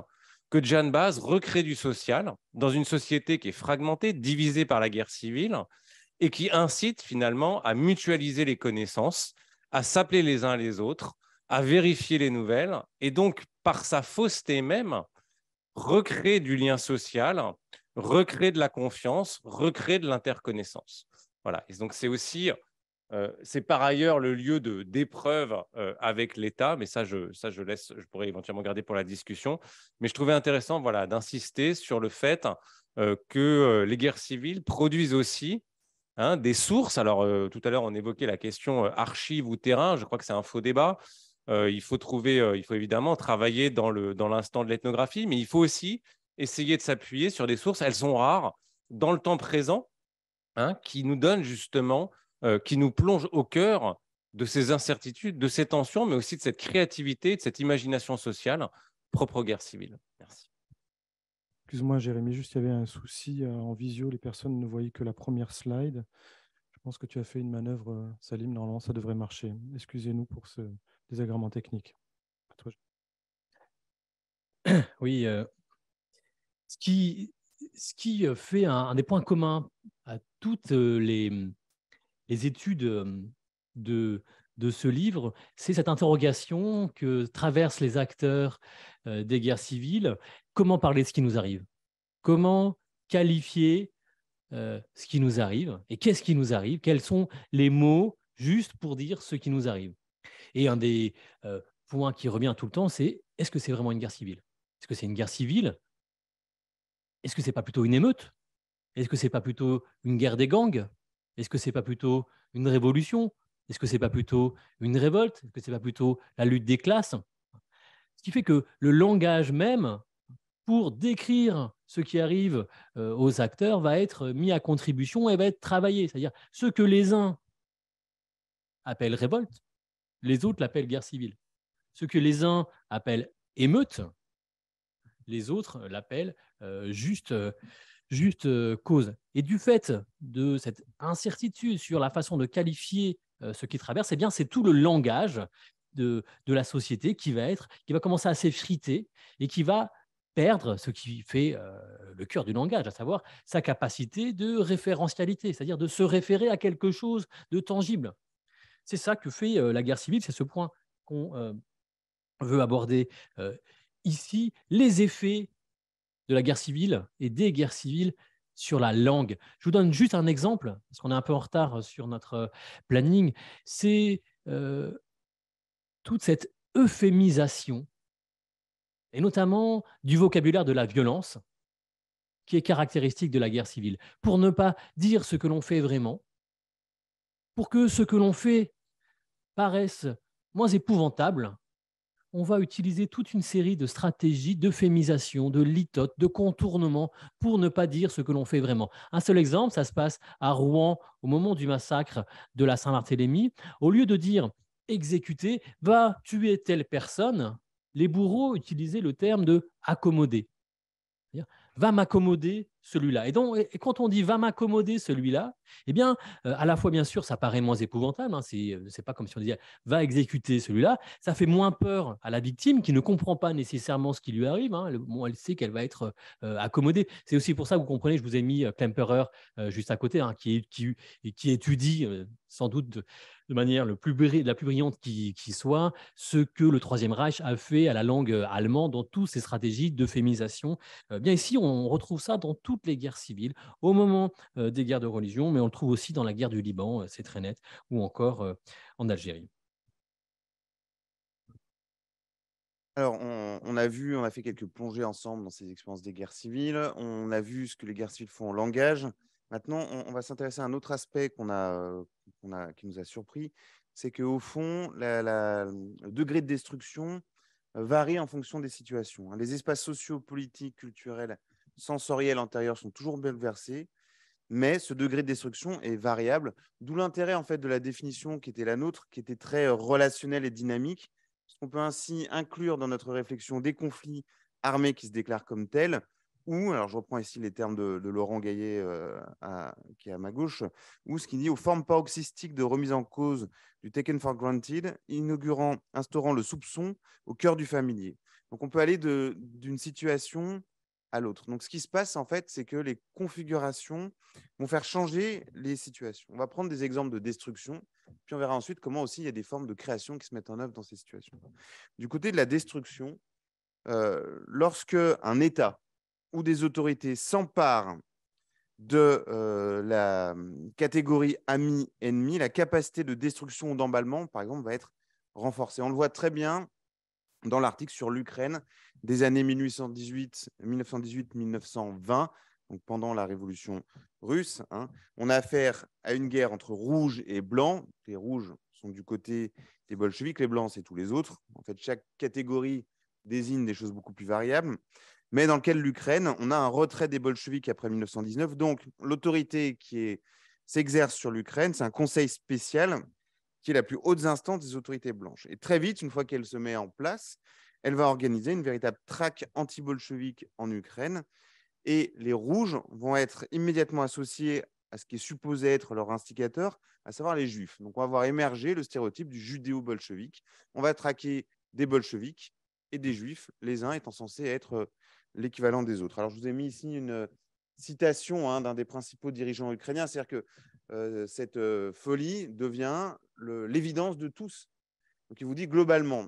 que Jan Baz recrée du social dans une société qui est fragmentée, divisée par la guerre civile, et qui incite finalement à mutualiser les connaissances, à s'appeler les uns les autres, à vérifier les nouvelles, et donc par sa fausseté même, recréer du lien social, recréer de la confiance, recréer de l'interconnaissance. Voilà. Et donc c'est aussi, c'est par ailleurs le lieu d'épreuve avec l'État, mais ça je laisse, je pourrais éventuellement garder pour la discussion. Mais je trouvais intéressant, voilà, d'insister sur le fait que les guerres civiles produisent aussi des sources. Alors, tout à l'heure, on évoquait la question archive ou terrain. Je crois que c'est un faux débat. Il faut évidemment travailler dans l'instant de l'ethnographie, mais il faut aussi essayer de s'appuyer sur des sources. Elles sont rares dans le temps présent, qui nous donnent justement, qui nous plongent au cœur de ces incertitudes, de ces tensions, mais aussi de cette créativité, de cette imagination sociale propre aux guerres civiles. Merci. Excuse-moi, Jérémy, juste il y avait un souci en visio, les personnes ne voyaient que la première slide. Je pense que tu as fait une manœuvre, Salim, normalement ça devrait marcher. Excusez-nous pour ce désagrément technique. Oui, ce qui fait un des points communs à toutes les études de ce livre, c'est cette interrogation que traversent les acteurs des guerres civiles. Comment parler de ce qui nous arrive? Comment qualifier ce qui nous arrive? Et qu'est-ce qui nous arrive? Quels sont les mots justes pour dire ce qui nous arrive? Et un des points qui revient tout le temps, c'est est-ce que c'est vraiment une guerre civile? Est-ce que c'est une guerre civile? Est-ce que ce n'est pas plutôt une émeute? Est-ce que ce n'est pas plutôt une guerre des gangs? Est-ce que ce n'est pas plutôt une révolution? Est-ce que ce n'est pas plutôt une révolte? Est-ce que ce n'est pas plutôt la lutte des classes? Ce qui fait que le langage même, pour décrire ce qui arrive aux acteurs, va être mis à contribution et va être travaillé. C'est-à-dire ce que les uns appellent révolte, les autres l'appellent guerre civile. Ce que les uns appellent émeute, les autres l'appellent juste cause. Et du fait de cette incertitude sur la façon de qualifier ce qui traverse, eh bien, c'est tout le langage de la société qui va commencer à s'effriter et qui va perdre ce qui fait le cœur du langage, à savoir sa capacité de référentialité, c'est-à-dire de se référer à quelque chose de tangible. C'est ça que fait la guerre civile, c'est ce point qu'on veut aborder ici, les effets de la guerre civile et des guerres civiles sur la langue. Je vous donne juste un exemple, parce qu'on est un peu en retard sur notre planning. C'est toute cette euphémisation, et notamment du vocabulaire de la violence, qui est caractéristique de la guerre civile, pour ne pas dire ce que l'on fait vraiment, pour que ce que l'on fait paraisse moins épouvantable. On va utiliser toute une série de stratégies d'euphémisation, de litote, de contournement pour ne pas dire ce que l'on fait vraiment. Un seul exemple, ça se passe à Rouen au moment du massacre de la Saint-Barthélemy. Au lieu de dire « exécuter »,« va tuer telle personne », les bourreaux utilisaient le terme de « accommoder ». Va m'accommoder celui-là. Et quand on dit va m'accommoder celui-là, eh bien, à la fois, bien sûr, ça paraît moins épouvantable. C'est pas comme si on disait va exécuter celui-là. Ça fait moins peur à la victime qui ne comprend pas nécessairement ce qui lui arrive. Elle sait qu'elle va être accommodée. C'est aussi pour ça que vous comprenez, je vous ai mis Klemperer juste à côté, qui étudie sans doute de manière la plus brillante qui soit, ce que le Troisième Reich a fait à la langue allemande dans toutes ces stratégies d'euphémisation. Bien ici, on retrouve ça dans toutes les guerres civiles, au moment des guerres de religion, mais on le trouve aussi dans la guerre du Liban, c'est très net, ou encore en Algérie. Alors, on a fait quelques plongées ensemble dans ces expériences des guerres civiles. On a vu ce que les guerres civiles font en langage. Maintenant, on va s'intéresser à un autre aspect qui nous a surpris. C'est qu'au fond, le degré de destruction varie en fonction des situations. Les espaces sociaux, politiques, culturels, sensoriels antérieurs sont toujours bouleversés, mais ce degré de destruction est variable, d'où l'intérêt en fait de la définition qui était la nôtre, qui était très relationnelle et dynamique. On peut ainsi inclure dans notre réflexion des conflits armés qui se déclarent comme tels, ou, alors je reprends ici les termes de Laurent Gaillet qui est à ma gauche, ou ce qu'il dit aux formes paroxystiques de remise en cause du taken for granted, instaurant le soupçon au cœur du familier. Donc on peut aller d'une situation à l'autre. Donc ce qui se passe en fait, c'est que les configurations vont faire changer les situations. On va prendre des exemples de destruction, puis on verra ensuite comment aussi il y a des formes de création qui se mettent en œuvre dans ces situations. Du côté de la destruction, lorsque un État ou des autorités s'emparent de la catégorie ami-ennemi, la capacité de destruction ou d'emballement, par exemple, va être renforcée. On le voit très bien dans l'article sur l'Ukraine des années 1918-1920, donc pendant la révolution russe. On a affaire à une guerre entre rouges et blancs. Les rouges sont du côté des bolcheviks, les blancs, c'est tous les autres. En fait, chaque catégorie désigne des choses beaucoup plus variables, mais dans lequel l'Ukraine, on a un retrait des bolcheviks après 1919. Donc, l'autorité qui s'exerce sur l'Ukraine, c'est un conseil spécial qui est la plus haute instance des autorités blanches. Et très vite, une fois qu'elle se met en place, elle va organiser une véritable traque anti-bolchevique en Ukraine. Et les rouges vont être immédiatement associés à ce qui est supposé être leur instigateur, à savoir les juifs. Donc, on va voir émerger le stéréotype du judéo-bolchevique. On va traquer des bolcheviques et des juifs, les uns étant censés être l'équivalent des autres. Alors, je vous ai mis ici une citation d'un des principaux dirigeants ukrainiens, c'est-à-dire que cette folie devient l'évidence de tous. Donc, il vous dit globalement,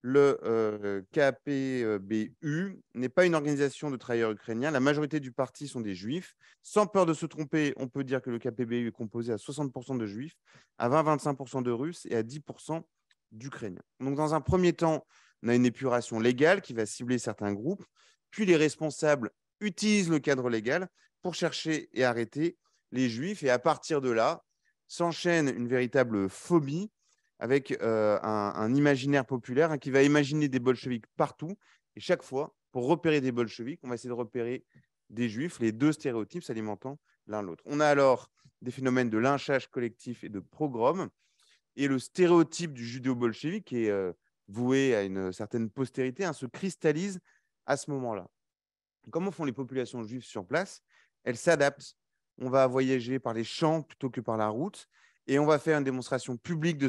le KPBU n'est pas une organisation de travailleurs ukrainiens. La majorité du parti sont des juifs. Sans peur de se tromper, on peut dire que le KPBU est composé à 60% de juifs, à 20-25% de russes et à 10% d'Ukrainiens. Donc, dans un premier temps, on a une épuration légale qui va cibler certains groupes, puis les responsables utilisent le cadre légal pour chercher et arrêter les juifs. Et à partir de là, s'enchaîne une véritable phobie avec un imaginaire populaire qui va imaginer des bolcheviks partout. Et chaque fois, pour repérer des bolcheviks, on va essayer de repérer des juifs, les deux stéréotypes s'alimentant l'un l'autre. On a alors des phénomènes de lynchage collectif et de pogrom. Et le stéréotype du judéo-bolchevique, qui est voué à une certaine postérité, se cristallise à ce moment-là. Comment font les populations juives sur place? Elles s'adaptent. On va voyager par les champs plutôt que par la route et on va faire une démonstration publique de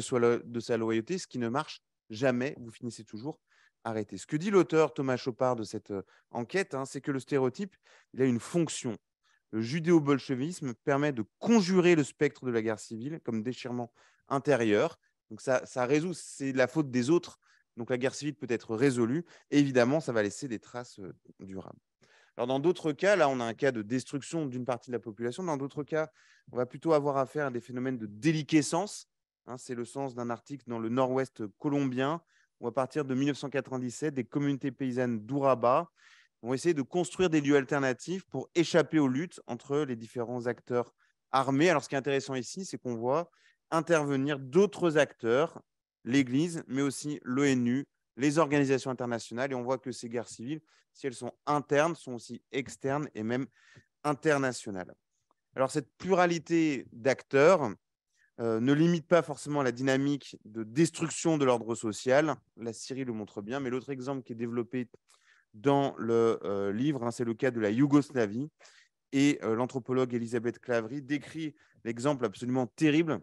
sa loyauté, ce qui ne marche jamais. Vous finissez toujours arrêté. Ce que dit l'auteur Thomas Chopard de cette enquête, c'est que le stéréotype, il a une fonction. Le judéo-bolchevisme permet de conjurer le spectre de la guerre civile comme déchirement intérieur. Donc ça résout, c'est la faute des autres. Donc la guerre civile peut être résolue et évidemment, ça va laisser des traces durables. Alors, dans d'autres cas, là, on a un cas de destruction d'une partie de la population. Dans d'autres cas, on va plutôt avoir affaire à des phénomènes de déliquescence. C'est le sens d'un article dans le nord-ouest colombien, où à partir de 1997, des communautés paysannes d'Urabá vont essayer de construire des lieux alternatifs pour échapper aux luttes entre les différents acteurs armés. Alors, ce qui est intéressant ici, c'est qu'on voit intervenir d'autres acteurs, l'Église, mais aussi l'ONU, les organisations internationales. Et on voit que ces guerres civiles, si elles sont internes, sont aussi externes et même internationales. Alors, cette pluralité d'acteurs ne limite pas forcément la dynamique de destruction de l'ordre social. La Syrie le montre bien, mais l'autre exemple qui est développé dans le livre, c'est le cas de la Yougoslavie. Et l'anthropologue Elisabeth Klavery décrit l'exemple absolument terrible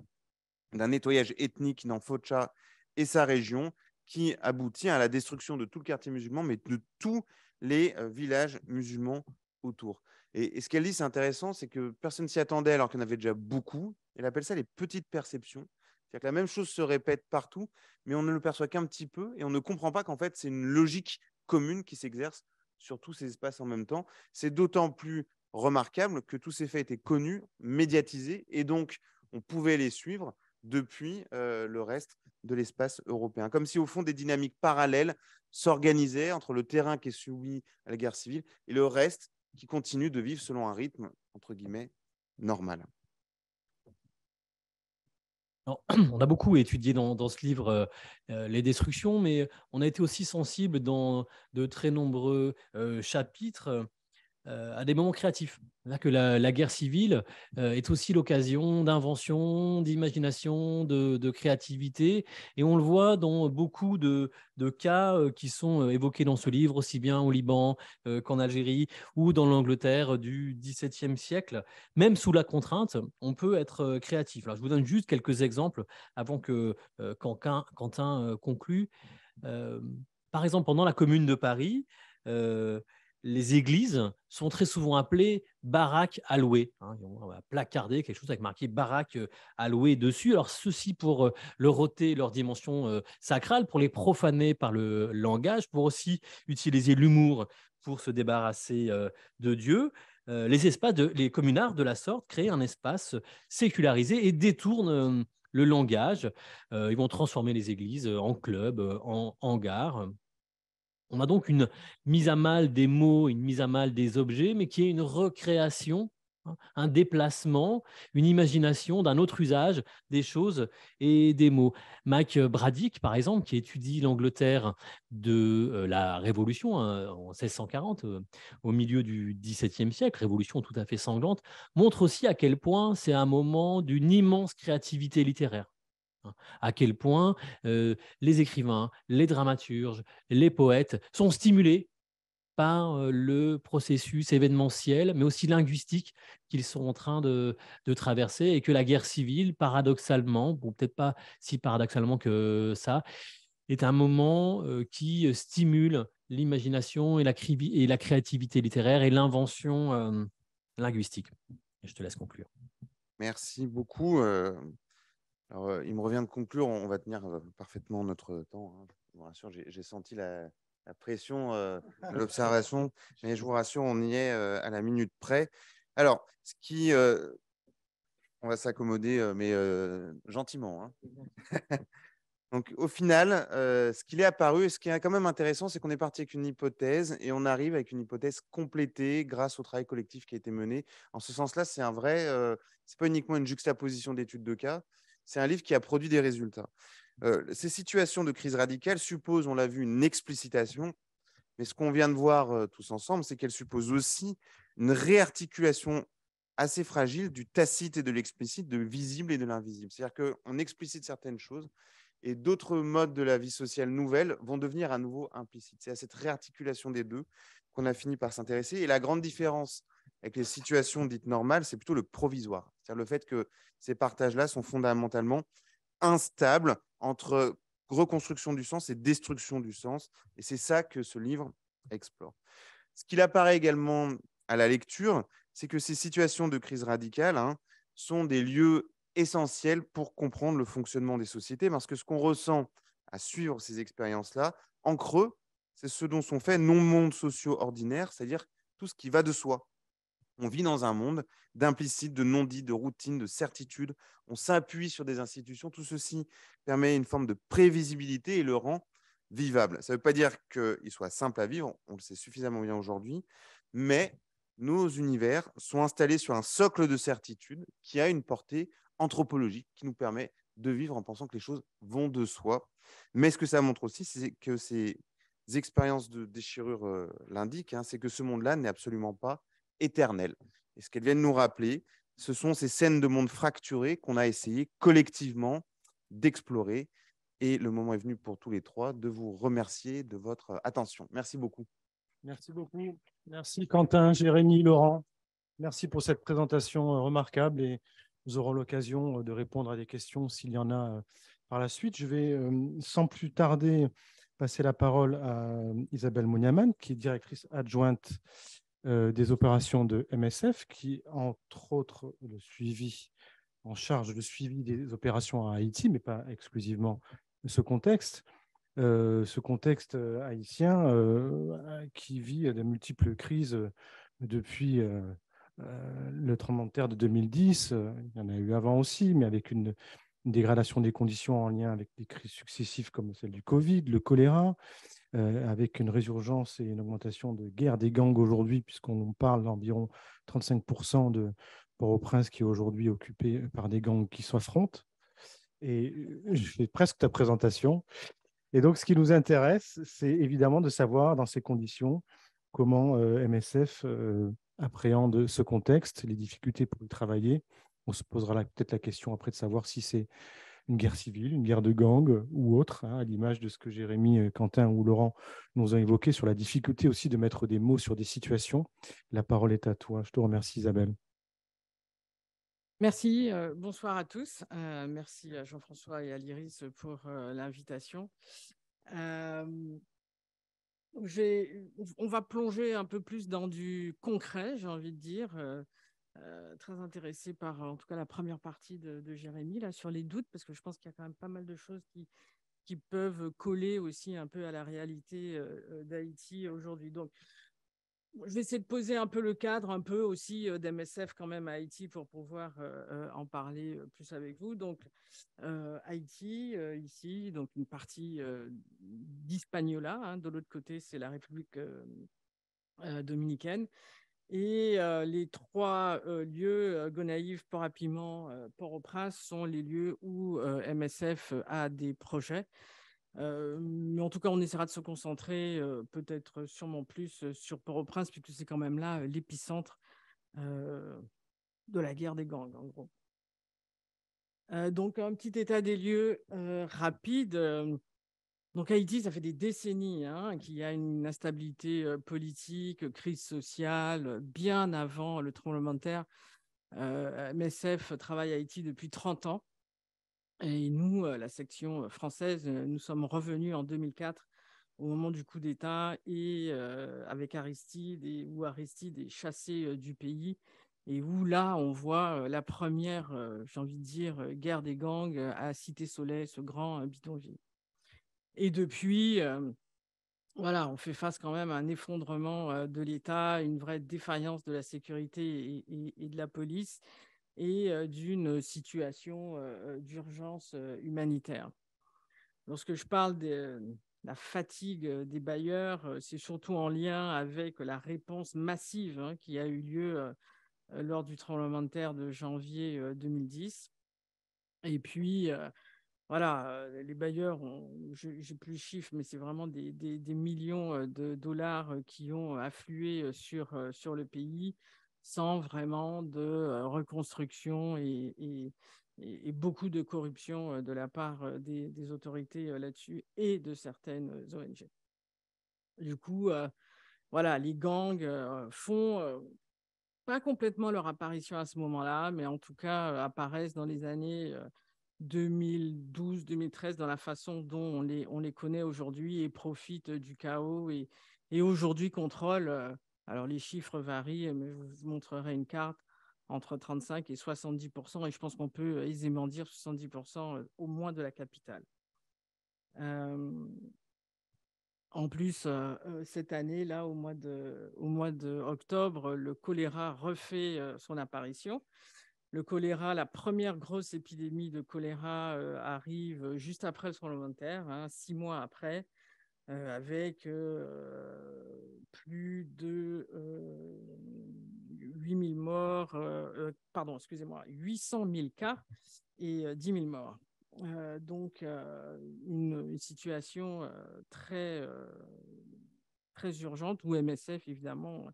d'un nettoyage ethnique dans Foča et sa région qui aboutit à la destruction de tout le quartier musulman, mais de tous les villages musulmans autour. Et ce qu'elle dit, c'est intéressant, c'est que personne s'y attendait alors qu'il y en avait déjà beaucoup. Elle appelle ça les petites perceptions. C'est-à-dire que la même chose se répète partout, mais on ne le perçoit qu'un petit peu et on ne comprend pas qu'en fait, c'est une logique commune qui s'exerce sur tous ces espaces en même temps. C'est d'autant plus remarquable que tous ces faits étaient connus, médiatisés, et donc on pouvait les suivre depuis le reste de l'espace européen. Comme si, au fond, des dynamiques parallèles s'organisaient entre le terrain qui est soumis à la guerre civile et le reste qui continue de vivre selon un rythme, entre guillemets, normal. Alors, on a beaucoup étudié dans ce livre les destructions, mais on a été aussi sensible dans de très nombreux chapitres à des moments créatifs. C'est-à-dire que la guerre civile est aussi l'occasion d'invention, d'imagination, de créativité. Et on le voit dans beaucoup de cas qui sont évoqués dans ce livre, aussi bien au Liban qu'en Algérie ou dans l'Angleterre du XVIIe siècle. Même sous la contrainte, on peut être créatif. Alors, je vous donne juste quelques exemples avant que Quentin conclue. Par exemple, pendant la Commune de Paris, les églises sont très souvent appelées baraques à louer. On va placarder quelque chose avec marqué baraque à louer dessus. Alors, ceci pour leur ôter leur dimension sacrale, pour les profaner par le langage, pour aussi utiliser l'humour pour se débarrasser de Dieu. Les communards de la sorte créent un espace sécularisé et détournent le langage. Ils vont transformer les églises en clubs, en hangars. On a donc une mise à mal des mots, une mise à mal des objets, mais qui est une recréation, un déplacement, une imagination d'un autre usage des choses et des mots. Mike Bradick, par exemple, qui étudie l'Angleterre de la Révolution en 1640, au milieu du XVIIe siècle, révolution tout à fait sanglante, montre aussi à quel point c'est un moment d'une immense créativité littéraire. À quel point les écrivains, les dramaturges, les poètes sont stimulés par le processus événementiel, mais aussi linguistique qu'ils sont en train de traverser, et que la guerre civile, paradoxalement, ou peut-être pas si paradoxalement que ça, est un moment qui stimule l'imagination et la créativité littéraire et l'invention linguistique. Et je te laisse conclure. Merci beaucoup. Alors, il me revient de conclure, on va tenir parfaitement notre temps. Je vous rassure, j'ai senti la pression de l'observation, mais je vous rassure, on y est à la minute près. Alors, on va s'accommoder, mais gentiment. Donc, au final, ce qu'il est apparu, et ce qui est quand même intéressant, c'est qu'on est parti avec une hypothèse et on arrive avec une hypothèse complétée grâce au travail collectif qui a été mené. En ce sens-là, c'est c'est pas uniquement une juxtaposition d'études de cas, c'est un livre qui a produit des résultats. Ces situations de crise radicale supposent, on l'a vu, une explicitation, mais ce qu'on vient de voir tous ensemble, c'est qu'elles supposent aussi une réarticulation assez fragile du tacite et de l'explicite, de visible et de l'invisible. C'est-à-dire qu'on explicite certaines choses et d'autres modes de la vie sociale nouvelles vont devenir à nouveau implicites. C'est à cette réarticulation des deux qu'on a fini par s'intéresser. Et la grande différence avec les situations dites normales, c'est plutôt le provisoire. C'est-à-dire le fait que ces partages-là sont fondamentalement instables entre reconstruction du sens et destruction du sens. Et c'est ça que ce livre explore. Ce qu'il apparaît également à la lecture, c'est que ces situations de crise radicale sont des lieux essentiels pour comprendre le fonctionnement des sociétés, parce que ce qu'on ressent à suivre ces expériences-là, en creux, c'est ce dont sont faits nos mondes sociaux ordinaires, c'est-à-dire tout ce qui va de soi. On vit dans un monde d'implicite, de non-dit, de routine, de certitude. On s'appuie sur des institutions. Tout ceci permet une forme de prévisibilité et le rend vivable. Ça ne veut pas dire qu'il soit simple à vivre, on le sait suffisamment bien aujourd'hui, mais nos univers sont installés sur un socle de certitude qui a une portée anthropologique qui nous permet de vivre en pensant que les choses vont de soi. Mais ce que ça montre aussi, c'est que ces expériences de déchirure l'indiquent, c'est que ce monde-là n'est absolument pas éternel. Et ce qu'elles viennent nous rappeler, ce sont ces scènes de monde fracturées qu'on a essayé collectivement d'explorer. Et le moment est venu pour tous les trois de vous remercier de votre attention. Merci beaucoup. Merci beaucoup. Merci Quentin, Jérémy, Laurent. Merci pour cette présentation remarquable et nous aurons l'occasion de répondre à des questions s'il y en a par la suite. Je vais sans plus tarder passer la parole à Isabelle Mouniaman, qui est directrice adjointe des opérations de MSF, qui entre autres en charge le suivi des opérations à Haïti, mais pas exclusivement ce contexte haïtien qui vit de multiples crises depuis le tremblement de terre de 2010. Il y en a eu avant aussi, mais avec une une dégradation des conditions en lien avec des crises successives comme celle du Covid, le choléra, avec une résurgence et une augmentation de guerre des gangs aujourd'hui, puisqu'on parle d'environ 35% de Port-au-Prince qui est aujourd'hui occupé par des gangs qui s'affrontent. Et je fais presque ta présentation. Et donc, ce qui nous intéresse, c'est évidemment de savoir, dans ces conditions, comment MSF appréhende ce contexte, les difficultés pour y travailler. On se posera peut-être la question après de savoir si c'est une guerre civile, une guerre de gang ou autre, hein, à l'image de ce que Jérémy, Quentin ou Laurent nous ont évoqué sur la difficulté aussi de mettre des mots sur des situations. La parole est à toi. Je te remercie, Isabelle. Merci, bonsoir à tous. Merci à Jean-François et à l'Iris pour l'invitation. On va plonger un peu plus dans du concret, j'ai envie de dire. Très intéressé par, en tout cas, la première partie de Jérémy, là, sur les doutes, parce que je pense qu'il y a quand même pas mal de choses qui peuvent coller aussi un peu à la réalité d'Haïti aujourd'hui. Donc, je vais essayer de poser un peu le cadre, un peu aussi d'MSF quand même à Haïti pour pouvoir en parler plus avec vous. Donc, Haïti, ici, donc une partie d'Hispaniola. Hein, de l'autre côté, c'est la République dominicaine. Et les trois lieux, Gonaïves, Port-à-Piment, Port-au-Prince, sont les lieux où MSF a des projets. Mais en tout cas, on essaiera de se concentrer peut-être sûrement plus sur Port-au-Prince, puisque c'est quand même là l'épicentre de la guerre des gangs, en gros. Donc, un petit état des lieux rapide. Donc, Haïti, ça fait des décennies qu'il y a une instabilité politique, crise sociale, bien avant le tremblement de terre. MSF travaille à Haïti depuis 30 ans. Et nous, la section française, nous sommes revenus en 2004 au moment du coup d'État et avec Aristide, où Aristide est chassé du pays et où là, on voit la première, j'ai envie de dire, guerre des gangs à Cité-Soleil, ce grand bidonville. Et depuis, voilà, on fait face quand même à un effondrement de l'État, une vraie défaillance de la sécurité et de la police et d'une situation d'urgence humanitaire. Lorsque je parle de la fatigue des bailleurs, c'est surtout en lien avec la réponse massive qui a eu lieu lors du tremblement de terre de janvier 2010. Et puis, voilà, les bailleurs, je n'ai plus le chiffre, mais c'est vraiment des millions de dollars qui ont afflué sur le pays sans vraiment de reconstruction et beaucoup de corruption de la part des autorités là-dessus et de certaines ONG. Du coup, voilà, les gangs font pas complètement leur apparition à ce moment-là, mais en tout cas apparaissent dans les années 2012-2013 dans la façon dont on les connaît aujourd'hui et profitent du chaos et aujourd'hui contrôlent. Alors les chiffres varient, mais je vous montrerai une carte entre 35 et 70%, et je pense qu'on peut aisément dire 70% au moins de la capitale. En plus, cette année, là, au mois de octobre, le choléra refait son apparition. Le choléra, la première grosse épidémie de choléra arrive juste après le tremblement de terre, 6 mois après, avec plus de 8 000 morts, pardon, excusez-moi, 800 000 cas et 10 000 morts. Donc, une situation très urgente où MSF, évidemment,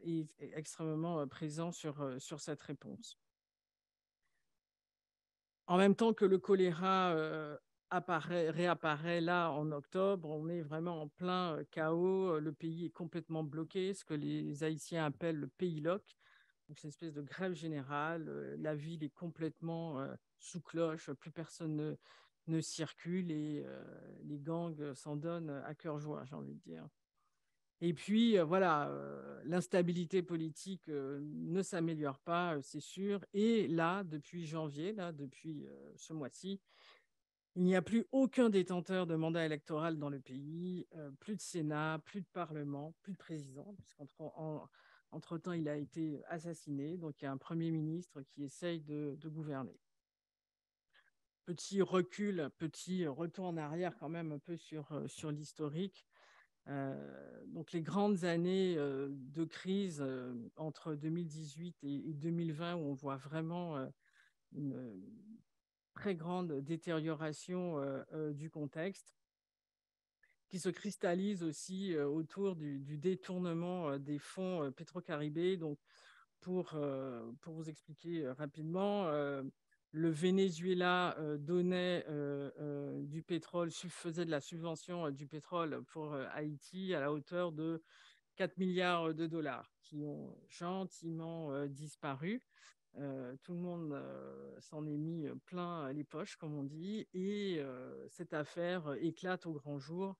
est extrêmement présent sur cette réponse. En même temps que le choléra réapparaît là en octobre, on est vraiment en plein chaos. Le pays est complètement bloqué, ce que les Haïtiens appellent le pays loc. Donc, c'est une espèce de grève générale. La ville est complètement sous cloche, plus personne ne circule et les gangs s'en donnent à cœur joie, j'ai envie de dire. Et puis, voilà, l'instabilité politique ne s'améliore pas, c'est sûr. Et là, depuis janvier, depuis ce mois-ci, il n'y a plus aucun détenteur de mandat électoral dans le pays, plus de Sénat, plus de Parlement, plus de président, puisqu'entre-temps, il a été assassiné. Donc, il y a un Premier ministre qui essaye de gouverner. petit recul, petit retour en arrière quand même un peu sur l'historique. Donc les grandes années de crise entre 2018 et 2020 où on voit vraiment une très grande détérioration du contexte qui se cristallise aussi autour du détournement des fonds Pétro-Caribé. Donc pour vous expliquer rapidement, le Venezuela donnait du pétrole, faisait de la subvention du pétrole pour Haïti à la hauteur de 4 milliards de dollars qui ont gentiment disparu. Tout le monde s'en est mis plein les poches, comme on dit, et cette affaire éclate au grand jour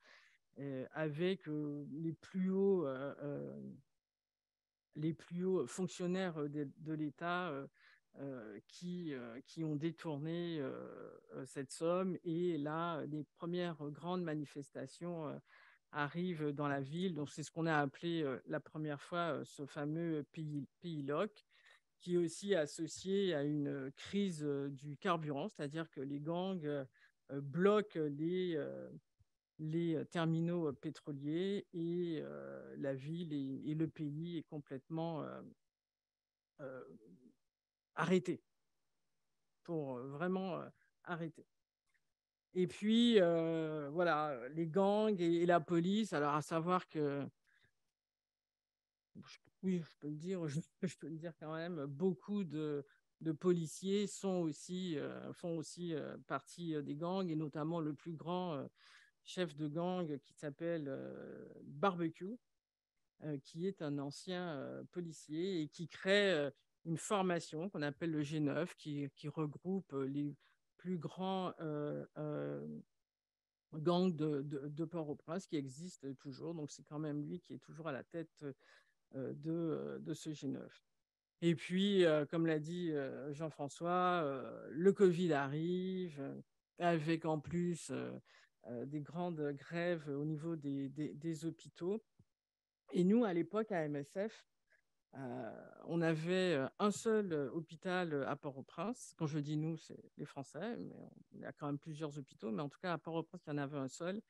avec les plus hauts fonctionnaires de l'État qui ont détourné cette somme. Et là, les premières grandes manifestations arrivent dans la ville. Donc, c'est ce qu'on a appelé la première fois ce fameux pays LOC, qui est aussi associé à une crise du carburant, c'est-à-dire que les gangs bloquent les terminaux pétroliers et la ville et le pays est complètement arrêté, pour vraiment arrêter. Et puis, voilà, les gangs et la police, alors à savoir que, oui, je peux le dire, je peux le dire quand même, beaucoup de policiers font aussi partie des gangs, et notamment le plus grand chef de gang qui s'appelle Barbecue, qui est un ancien policier et qui crée une formation qu'on appelle le G9, qui regroupe les plus grands gangs de Port-au-Prince qui existent toujours. Donc, c'est quand même lui qui est toujours à la tête de ce G9. Et puis, comme l'a dit Jean-François, le Covid arrive, avec en plus des grandes grèves au niveau des hôpitaux. Et nous, à l'époque, à MSF, on avait un seul hôpital à Port-au-Prince. Quand je dis nous, c'est les Français, mais il y a quand même plusieurs hôpitaux. Mais en tout cas, à Port-au-Prince, il y en avait un seul,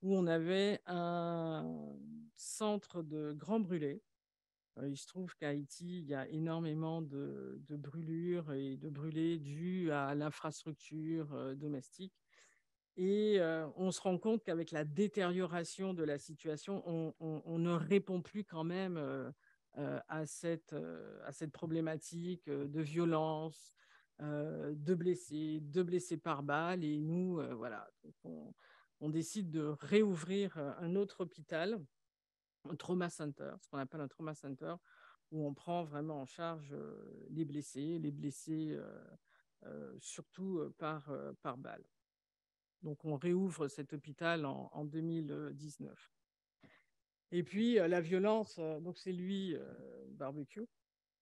où on avait un centre de grands brûlés. Il se trouve qu'à Haïti, il y a énormément de brûlures et de brûlés dus à l'infrastructure domestique. Et on se rend compte qu'avec la détérioration de la situation, on ne répond plus quand même à cette problématique de violence, de blessés par balle. Et nous, voilà, donc on décide de réouvrir un autre hôpital, un trauma center, ce qu'on appelle un trauma center, où on prend vraiment en charge les blessés surtout par balle. Donc, on réouvre cet hôpital en 2019. Et puis, la violence, donc c'est lui, Barbecue,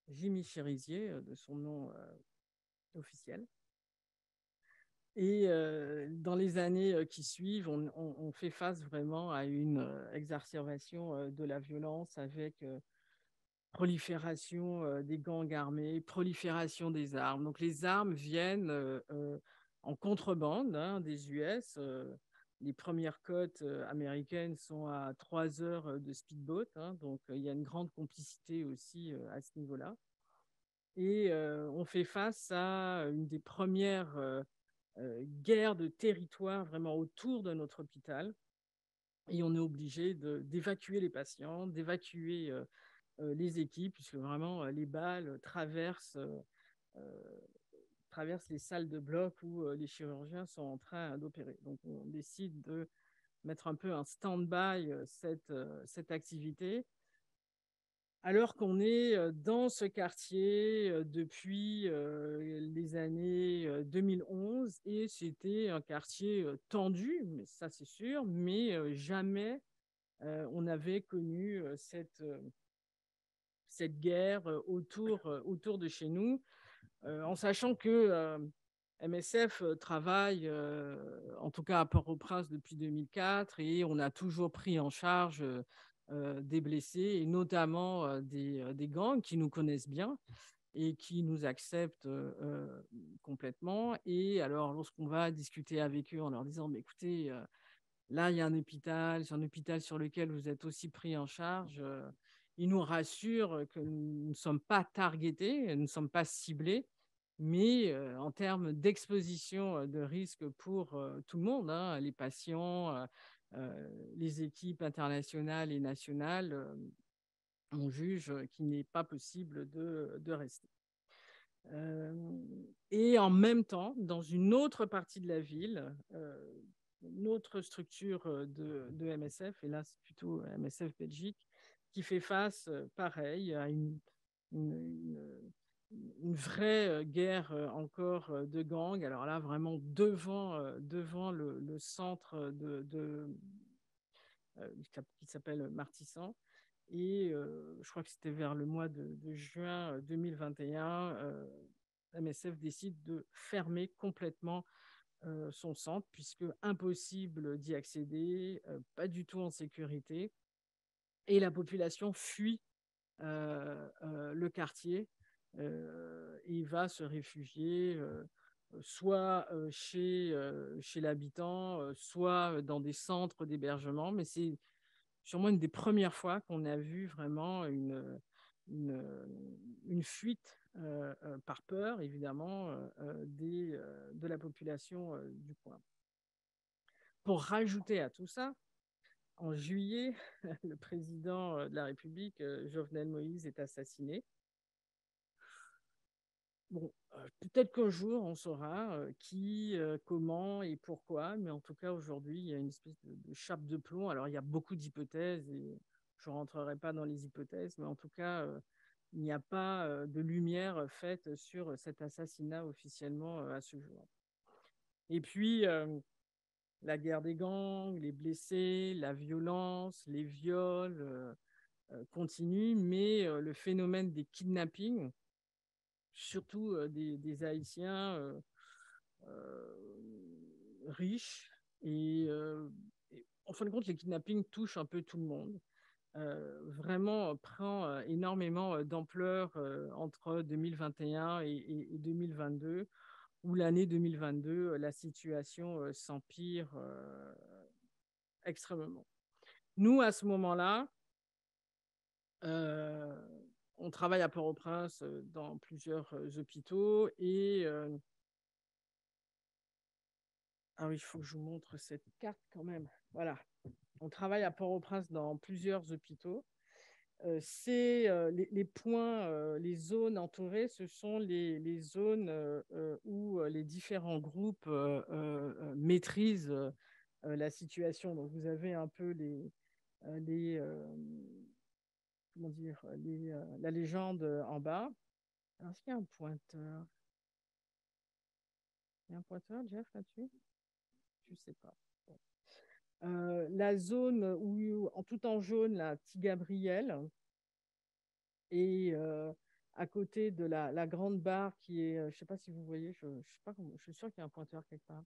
Jimmy Cherizier, de son nom officiel. Et dans les années qui suivent, on fait face vraiment à une exacerbation de la violence avec prolifération des gangs armés, prolifération des armes. Donc les armes viennent en contrebande des US. Les premières côtes américaines sont à 3 heures de speedboat. Donc il y a une grande complicité aussi à ce niveau-là. Et on fait face à une des premières guerres de territoire vraiment autour de notre hôpital. Et on est obligé d'évacuer les patients, d'évacuer les équipes, puisque vraiment les balles traversent les salles de bloc où les chirurgiens sont en train d'opérer. Donc on décide de mettre un peu en stand-by cette activité, alors qu'on est dans ce quartier depuis les années 2011, et c'était un quartier tendu, mais ça c'est sûr, mais jamais on avait connu cette guerre autour de chez nous, en sachant que MSF travaille, en tout cas à Port-au-Prince depuis 2004, et on a toujours pris en charge des blessés, et notamment des gangs qui nous connaissent bien. et qui nous acceptent complètement. Et alors, lorsqu'on va discuter avec eux en leur disant, mais écoutez, là, il y a un hôpital, c'est un hôpital sur lequel vous êtes aussi pris en charge, ils nous rassurent que nous ne sommes pas targetés, nous ne sommes pas ciblés, mais en termes d'exposition de risque pour tout le monde, hein, les patients, les équipes internationales et nationales, on juge qu'il n'est pas possible de rester. Et en même temps, dans une autre partie de la ville, une autre structure de MSF, et là c'est plutôt MSF Belgique, qui fait face, pareil, à une vraie guerre encore de gangs. Alors là, vraiment devant le centre qui s'appelle Martissan. Et je crois que c'était vers le mois de juin 2021, MSF décide de fermer complètement son centre, puisque impossible d'y accéder, pas du tout en sécurité. Et la population fuit le quartier et va se réfugier soit chez l'habitant, soit dans des centres d'hébergement. Mais c'est sûrement une des premières fois qu'on a vu vraiment une fuite par peur, évidemment, de la population du coin. Pour rajouter à tout ça, en juillet, le président de la République, Jovenel Moïse, est assassiné. Bon, peut-être qu'un jour, on saura qui, comment et pourquoi, mais en tout cas, aujourd'hui, il y a une espèce de chape de plomb. Alors, il y a beaucoup d'hypothèses et je ne rentrerai pas dans les hypothèses, mais en tout cas, il n'y a pas de lumière faite sur cet assassinat officiellement à ce jour. Et puis, la guerre des gangs, les blessés, la violence, les viols continuent, mais le phénomène des kidnappings, surtout des Haïtiens riches, et en fin de compte, les kidnappings touchent un peu tout le monde. Vraiment prend énormément d'ampleur entre 2021 et 2022, où l'année 2022, la situation s'empire extrêmement. Nous, à ce moment-là, on travaille à Port-au-Prince dans plusieurs hôpitaux et ah oui, il faut que je vous montre cette carte quand même. Voilà, on travaille à Port-au-Prince dans plusieurs hôpitaux. C'est les points, les zones entourées, ce sont les zones où les différents groupes maîtrisent la situation. Donc, vous avez un peu comment dire, la légende en bas. Alors, est-ce qu'il y a un pointeur? Il y a un pointeur, Jeff, là-dessus? Je ne sais pas. Bon. La zone où, tout en jaune, la Petit-Gabriel, et à côté de la grande barre qui est, je ne sais pas si vous voyez, je sais pas comment, je suis sûre qu'il y a un pointeur quelque part.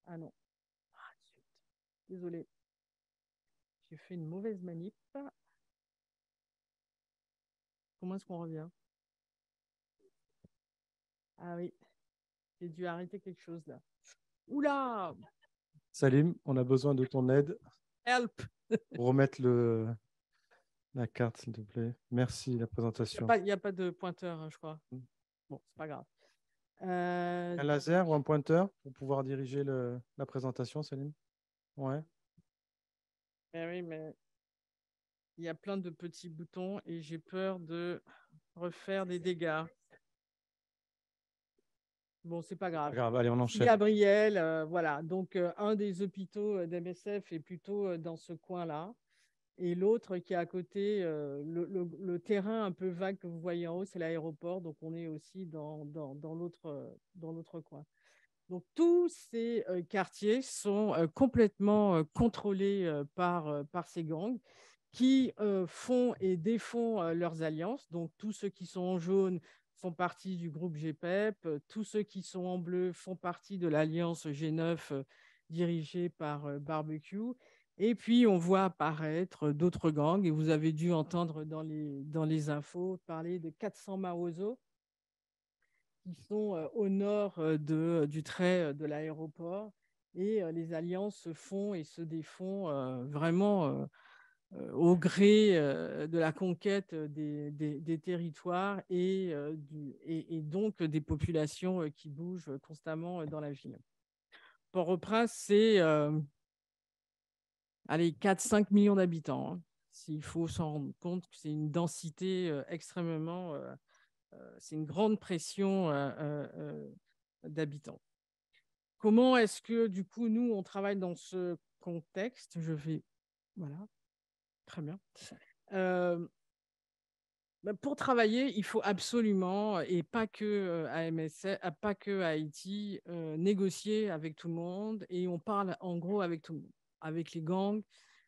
Ah non. Ah, zut. Désolée. J'ai fait une mauvaise manip. Comment est-ce qu'on revient? Ah oui, j'ai dû arrêter quelque chose là. Oula! Salim, on a besoin de ton aide Help! pour remettre la carte, s'il te plaît. Merci, la présentation. Il n'y a pas de pointeur, hein, je crois. Bon, c'est pas grave. Un laser ou un pointeur pour pouvoir diriger la présentation, Salim? Ouais. Oui, mais il y a plein de petits boutons et j'ai peur de refaire des dégâts. Bon, c'est pas grave. Allez, on enchaîne. Gabriel, voilà. Donc, un des hôpitaux d'MSF est plutôt dans ce coin-là. Et l'autre qui est à côté, le terrain un peu vague que vous voyez en haut, c'est l'aéroport. Donc, on est aussi dans l'autre coin. Donc, tous ces quartiers sont complètement contrôlés par ces gangs qui font et défont leurs alliances. Donc, tous ceux qui sont en jaune font partie du groupe GPEP. Tous ceux qui sont en bleu font partie de l'alliance G9 dirigée par Barbecue. Et puis, on voit apparaître d'autres gangs. Et vous avez dû entendre dans les infos parler de 400 Mawozo. qui sont au nord du trait de l'aéroport. Et les alliances se font et se défont vraiment au gré de la conquête des territoires et donc des populations qui bougent constamment dans la ville. Port-au-Prince, c'est 4-5 millions d'habitants. Hein. Il faut s'en rendre compte que c'est une densité extrêmement... c'est une grande pression d'habitants. Comment est-ce que, du coup, nous, on travaille dans ce contexte? Voilà, très bien. Pour travailler, il faut absolument, et pas que à MSF, pas que à Haïti, négocier avec tout le monde. Et on parle en gros avec tout le monde, avec les gangs,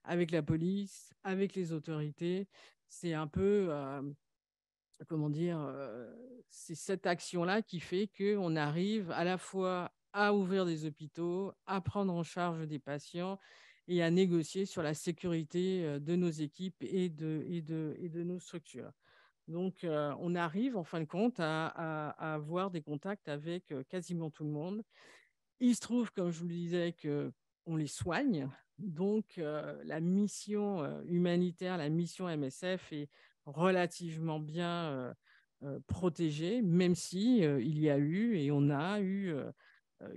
avec la police, avec les autorités. C'est un peu, comment dire, c'est cette action-là qui fait qu'on arrive à la fois à ouvrir des hôpitaux, à prendre en charge des patients et à négocier sur la sécurité de nos équipes et de nos structures. Donc, on arrive en fin de compte à avoir des contacts avec quasiment tout le monde. Il se trouve, comme je vous le disais, qu'on les soigne. Donc, la mission humanitaire, la mission MSF est relativement bien protégée, même si il y a eu et on a eu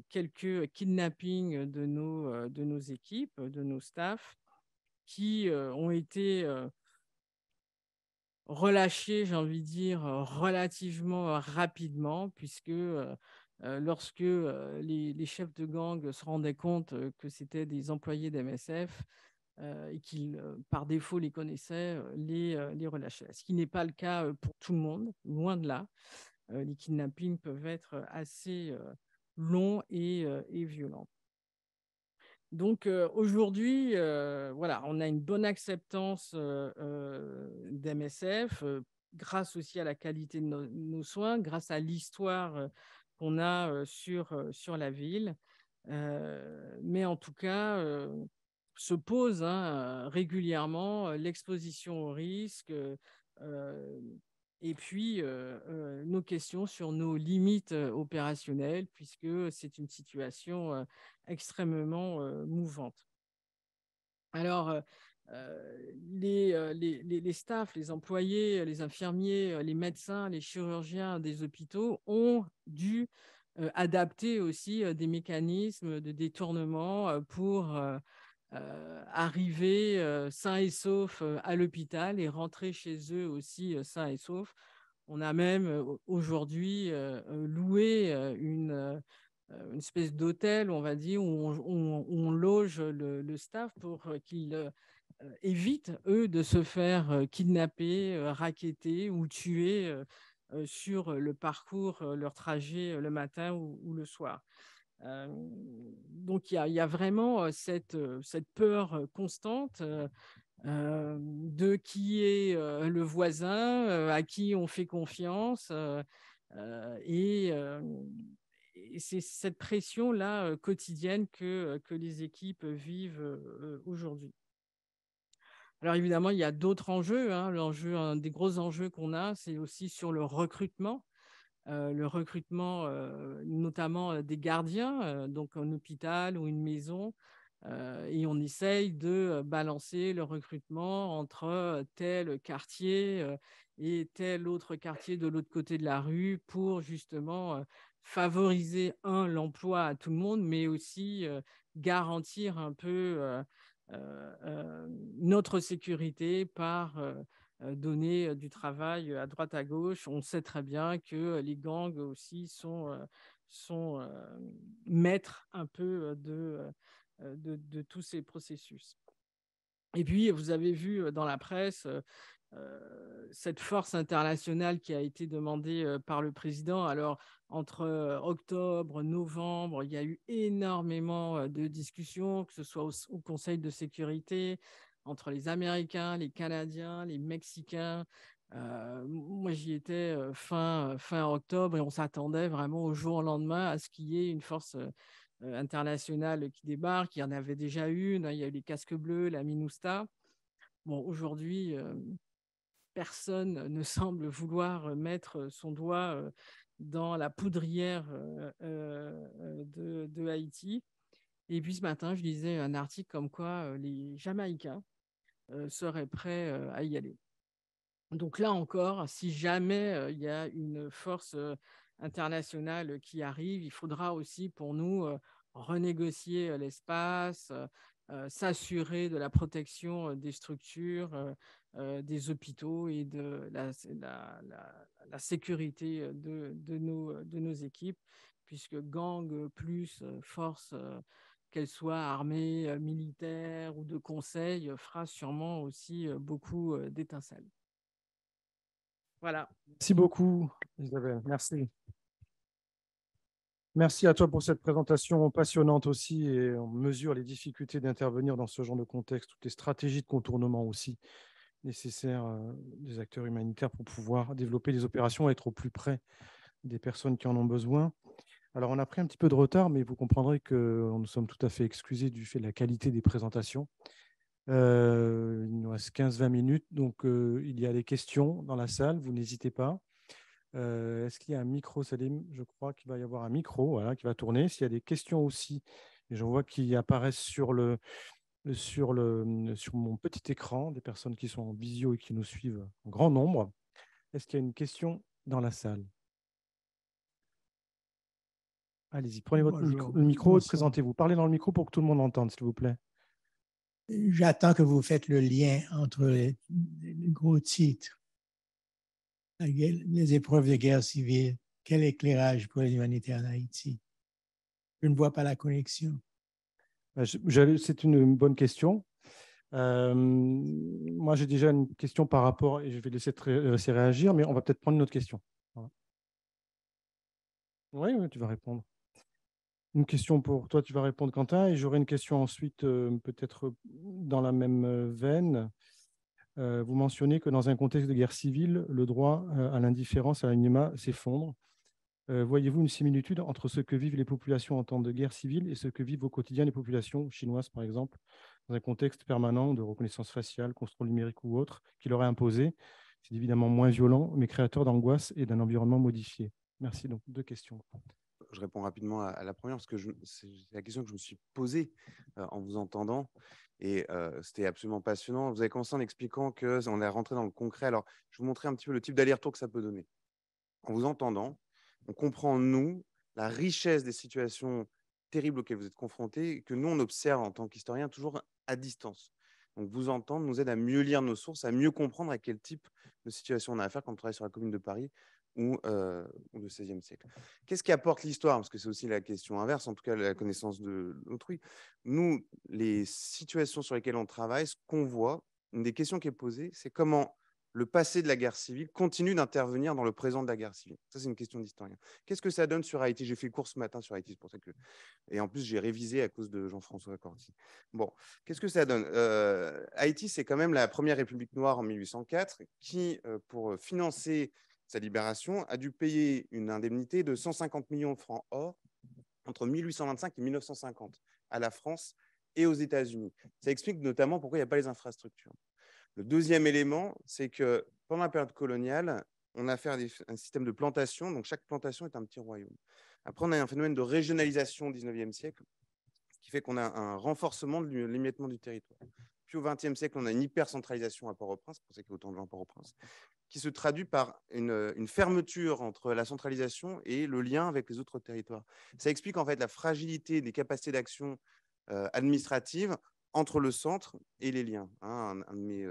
quelques kidnappings de nos équipes, de nos staffs, qui ont été relâchés, j'ai envie de dire, relativement rapidement, puisque lorsque les chefs de gang se rendaient compte que c'était des employés d'MSF et qu'ils, par défaut, les connaissaient, les relâchaient. Ce qui n'est pas le cas pour tout le monde, loin de là. Les kidnappings peuvent être assez longs et violents. Donc aujourd'hui, voilà, on a une bonne acceptance d'MSF grâce aussi à la qualité de nos soins, grâce à l'histoire qu'on a sur la ville. Mais en tout cas, se pose régulièrement l'exposition au risque et puis nos questions sur nos limites opérationnelles, puisque c'est une situation extrêmement mouvante. Alors, les staffs, les employés, les infirmiers, les médecins, les chirurgiens des hôpitaux ont dû adapter aussi des mécanismes de détournement pour arriver sains et saufs à l'hôpital et rentrer chez eux aussi sains et saufs. On a même aujourd'hui loué une espèce d'hôtel, on va dire, où on loge le staff pour qu'ils évitent, eux, de se faire kidnapper, racketter ou tuer sur le parcours, leur trajet le matin ou le soir. Donc, il y a vraiment cette peur constante de qui est le voisin, à qui on fait confiance. Et c'est cette pression-là quotidienne que les équipes vivent aujourd'hui. Alors évidemment, il y a d'autres enjeux. Un des gros enjeux qu'on a, c'est aussi sur le recrutement. Notamment des gardiens, donc un hôpital ou une maison. Et on essaye de balancer le recrutement entre tel quartier et tel autre quartier de l'autre côté de la rue pour justement favoriser, l'emploi à tout le monde, mais aussi garantir un peu notre sécurité par donner du travail à droite à gauche. On sait très bien que les gangs aussi sont maîtres un peu de tous ces processus. Et puis, vous avez vu dans la presse cette force internationale qui a été demandée par le président. Alors, entre octobre, novembre, il y a eu énormément de discussions, que ce soit au Conseil de sécurité, entre les Américains, les Canadiens, les Mexicains. Moi, j'y étais fin octobre et on s'attendait vraiment au jour au lendemain à ce qu'il y ait une force internationale qui débarque. Il y en avait déjà une, il y a eu les casques bleus, la MINUSTAH. Bon, aujourd'hui, personne ne semble vouloir mettre son doigt dans la poudrière de Haïti. Et puis ce matin, je lisais un article comme quoi les Jamaïcains seraient prêts à y aller. Donc là encore, si jamais il y a une force internationale qui arrive, il faudra aussi pour nous renégocier l'espace, s'assurer de la protection des structures, des hôpitaux et de la sécurité de nos équipes, puisque gang plus force, qu'elle soit armée, militaire ou de conseil, fera sûrement aussi beaucoup d'étincelles. Voilà. Merci beaucoup, Isabelle. Merci. Merci à toi pour cette présentation passionnante aussi, et on mesure les difficultés d'intervenir dans ce genre de contexte, toutes les stratégies de contournement aussi nécessaires des acteurs humanitaires pour pouvoir développer des opérations et être au plus près des personnes qui en ont besoin. Alors, on a pris un petit peu de retard, mais vous comprendrez que nous sommes tout à fait excusés du fait de la qualité des présentations. Il nous reste 15-20 minutes, donc il y a des questions dans la salle, vous n'hésitez pas. Est-ce qu'il y a un micro, Salim? Je crois qu'il va y avoir un micro voilà, qui va tourner. S'il y a des questions aussi, et je vois qu'ils apparaissent sur mon petit écran, des personnes qui sont en visio et qui nous suivent en grand nombre. Est-ce qu'il y a une question dans la salle? Allez-y, prenez votre micro et présentez-vous. Parlez dans le micro pour que tout le monde entende, s'il vous plaît. J'attends que vous faites le lien entre les gros titres. Les épreuves de guerre civile, quel éclairage pour l'humanitaire en Haïti? Je ne vois pas la connexion. C'est une bonne question. Moi, j'ai déjà une question par rapport, et je vais laisser réagir, mais on va peut-être prendre une autre question. Voilà. Oui, tu vas répondre. Une question pour toi, tu vas répondre, Quentin, et j'aurai une question ensuite, peut-être dans la même veine. Vous mentionnez que dans un contexte de guerre civile, le droit à l'indifférence, à l'anonymat s'effondre. Voyez-vous une similitude entre ce que vivent les populations en temps de guerre civile et ce que vivent au quotidien les populations chinoises, par exemple, dans un contexte permanent de reconnaissance faciale, contrôle numérique ou autre, qui leur est imposé? C'est évidemment moins violent, mais créateur d'angoisse et d'un environnement modifié. Merci. Donc, 2 questions. Je réponds rapidement à la première, parce que c'est la question que je me suis posée en vous entendant. Et c'était absolument passionnant. Vous avez commencé en expliquant qu'on est rentré dans le concret. Alors, je vais vous montrer un petit peu le type d'aller-retour que ça peut donner. En vous entendant, on comprend, nous, la richesse des situations terribles auxquelles vous êtes confrontés, que nous, on observe en tant qu'historiens toujours à distance. Donc, vous entendre nous aide à mieux lire nos sources, à mieux comprendre à quel type de situation on a affaire quand on travaille sur la Commune de Paris ou le XVIe siècle. Qu'est-ce qui apporte l'histoire? Parce que c'est aussi la question inverse, en tout cas la connaissance de l'autrui. Nous, les situations sur lesquelles on travaille, ce qu'on voit, une des questions qui est posée, c'est comment le passé de la guerre civile continue d'intervenir dans le présent de la guerre civile. Ça, c'est une question d'historien. Qu'est-ce que ça donne sur Haïti? J'ai fait le cours ce matin sur Haïti, c'est pour ça que... Et en plus, j'ai révisé à cause de Jean-François Corti. Bon, qu'est-ce que ça donne? Haïti, c'est quand même la première république noire en 1804 qui, pour financer sa libération, a dû payer une indemnité de 150 millions de francs or entre 1825 et 1950 à la France et aux États-Unis. Ça explique notamment pourquoi il n'y a pas les infrastructures. Le deuxième élément, c'est que pendant la période coloniale, on a fait un système de plantation, donc chaque plantation est un petit royaume. Après, on a un phénomène de régionalisation au XIXe siècle, qui fait qu'on a un renforcement de l'émiettement du territoire. Puis au XXe siècle, on a une hypercentralisation à Port-au-Prince, c'est pour ça qu'il y a autant de gens à Port-au-Prince, qui se traduit par une fermeture entre la centralisation et le lien avec les autres territoires. Ça explique en fait la fragilité des capacités d'action administratives entre le centre et les liens. Un de mes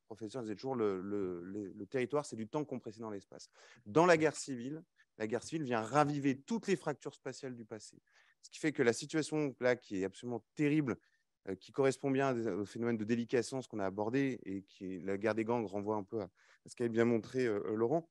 professeurs disait toujours le territoire, c'est du temps compressé dans l'espace. Dans la guerre civile vient raviver toutes les fractures spatiales du passé. Ce qui fait que la situation là, qui est absolument terrible, qui correspond bien au phénomène de déliquescence qu'on a abordé et qui la guerre des gangs renvoie un peu à ce qu'avait bien montré Laurent,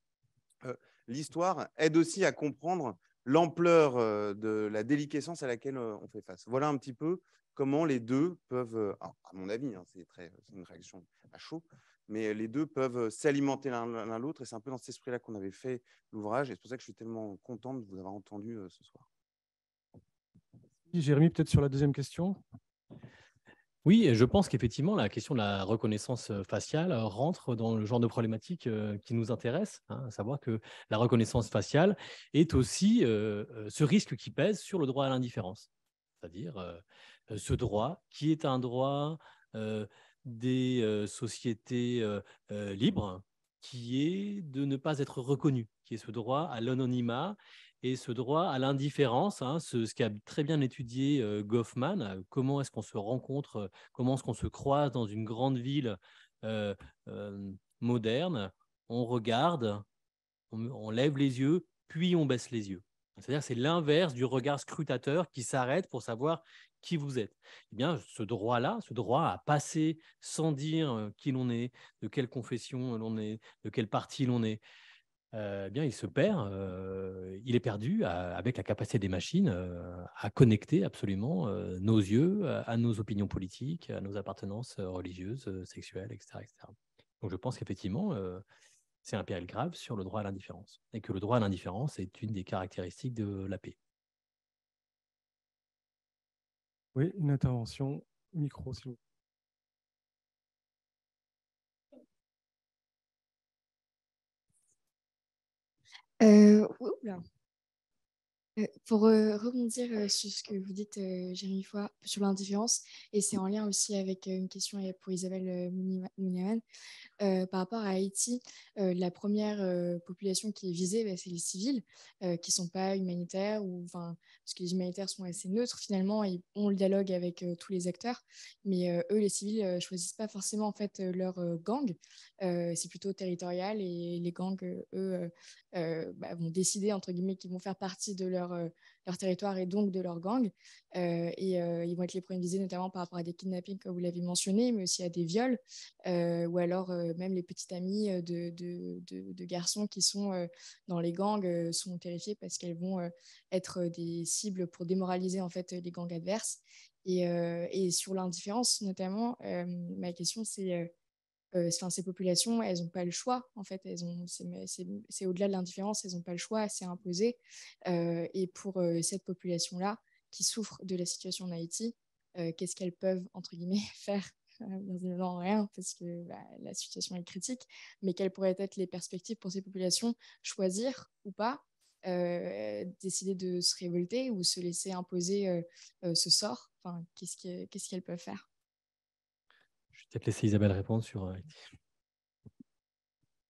l'histoire aide aussi à comprendre l'ampleur de la déliquescence à laquelle on fait face. Voilà un petit peu comment les deux peuvent, à mon avis, hein, c'est une réaction à chaud, mais les deux peuvent s'alimenter l'un l'autre, et c'est un peu dans cet esprit-là qu'on avait fait l'ouvrage, et c'est pour ça que je suis tellement content de vous avoir entendu ce soir. Jérémy, peut-être sur la deuxième question. Oui, et je pense qu'effectivement, la question de la reconnaissance faciale rentre dans le genre de problématique qui nous intéresse, hein, à savoir que la reconnaissance faciale est aussi ce risque qui pèse sur le droit à l'indifférence. C'est-à-dire ce droit qui est un droit des sociétés libres, qui est de ne pas être reconnu, qui est ce droit à l'anonymat et ce droit à l'indifférence, hein, ce qu'a très bien étudié Goffman, comment est-ce qu'on se rencontre, comment est-ce qu'on se croise dans une grande ville euh, euh, moderne, on regarde, on lève les yeux, puis on baisse les yeux. C'est-à-dire c'est l'inverse du regard scrutateur qui s'arrête pour savoir qui vous êtes. Eh bien, ce droit-là, ce droit à passer sans dire qui l'on est, de quelle confession l'on est, de quel parti l'on est, eh bien, il se perd, il est perdu avec la capacité des machines à connecter absolument nos yeux à nos opinions politiques, à nos appartenances religieuses, sexuelles, etc., etc. Donc, je pense qu'effectivement, c'est un péril grave sur le droit à l'indifférence et que le droit à l'indifférence est une des caractéristiques de la paix. Oui, une intervention. Micro, s'il vous plaît. Oula. Pour rebondir sur ce que vous dites, Jérémy Foy, sur l'indifférence, et c'est en lien aussi avec une question pour Isabelle Mouniaman. Par rapport à Haïti, la première population qui est visée, bah, c'est les civils qui ne sont pas humanitaires, parce que les humanitaires sont assez neutres finalement, ils ont le dialogue avec tous les acteurs, mais eux, les civils, ne choisissent pas forcément en fait, leur gang, c'est plutôt territorial, et les gangs, eux, vont décider, entre guillemets, qu'ils vont faire partie de leur territoire et donc de leur gang, ils vont être les premiers visés, notamment par rapport à des kidnappings, comme vous l'avez mentionné, mais aussi à des viols, ou alors même les petites amies de garçons qui sont dans les gangs sont terrifiés parce qu'elles vont être des cibles pour démoraliser en fait les gangs adverses. Et sur l'indifférence notamment, ma question c'est ces populations, elles n'ont pas le choix en fait, c'est au-delà de l'indifférence, elles n'ont pas le choix, c'est imposé. Et pour cette population-là qui souffre de la situation en Haïti, qu'est-ce qu'elles peuvent entre guillemets faire? Bien évidemment rien, parce que la situation est critique, mais quelles pourraient être les perspectives pour ces populations? Choisir ou pas, décider de se révolter ou se laisser imposer ce sort, enfin, qu'est-ce qu'elles peuvent faire? Je vais peut-être laisser Isabelle répondre sur.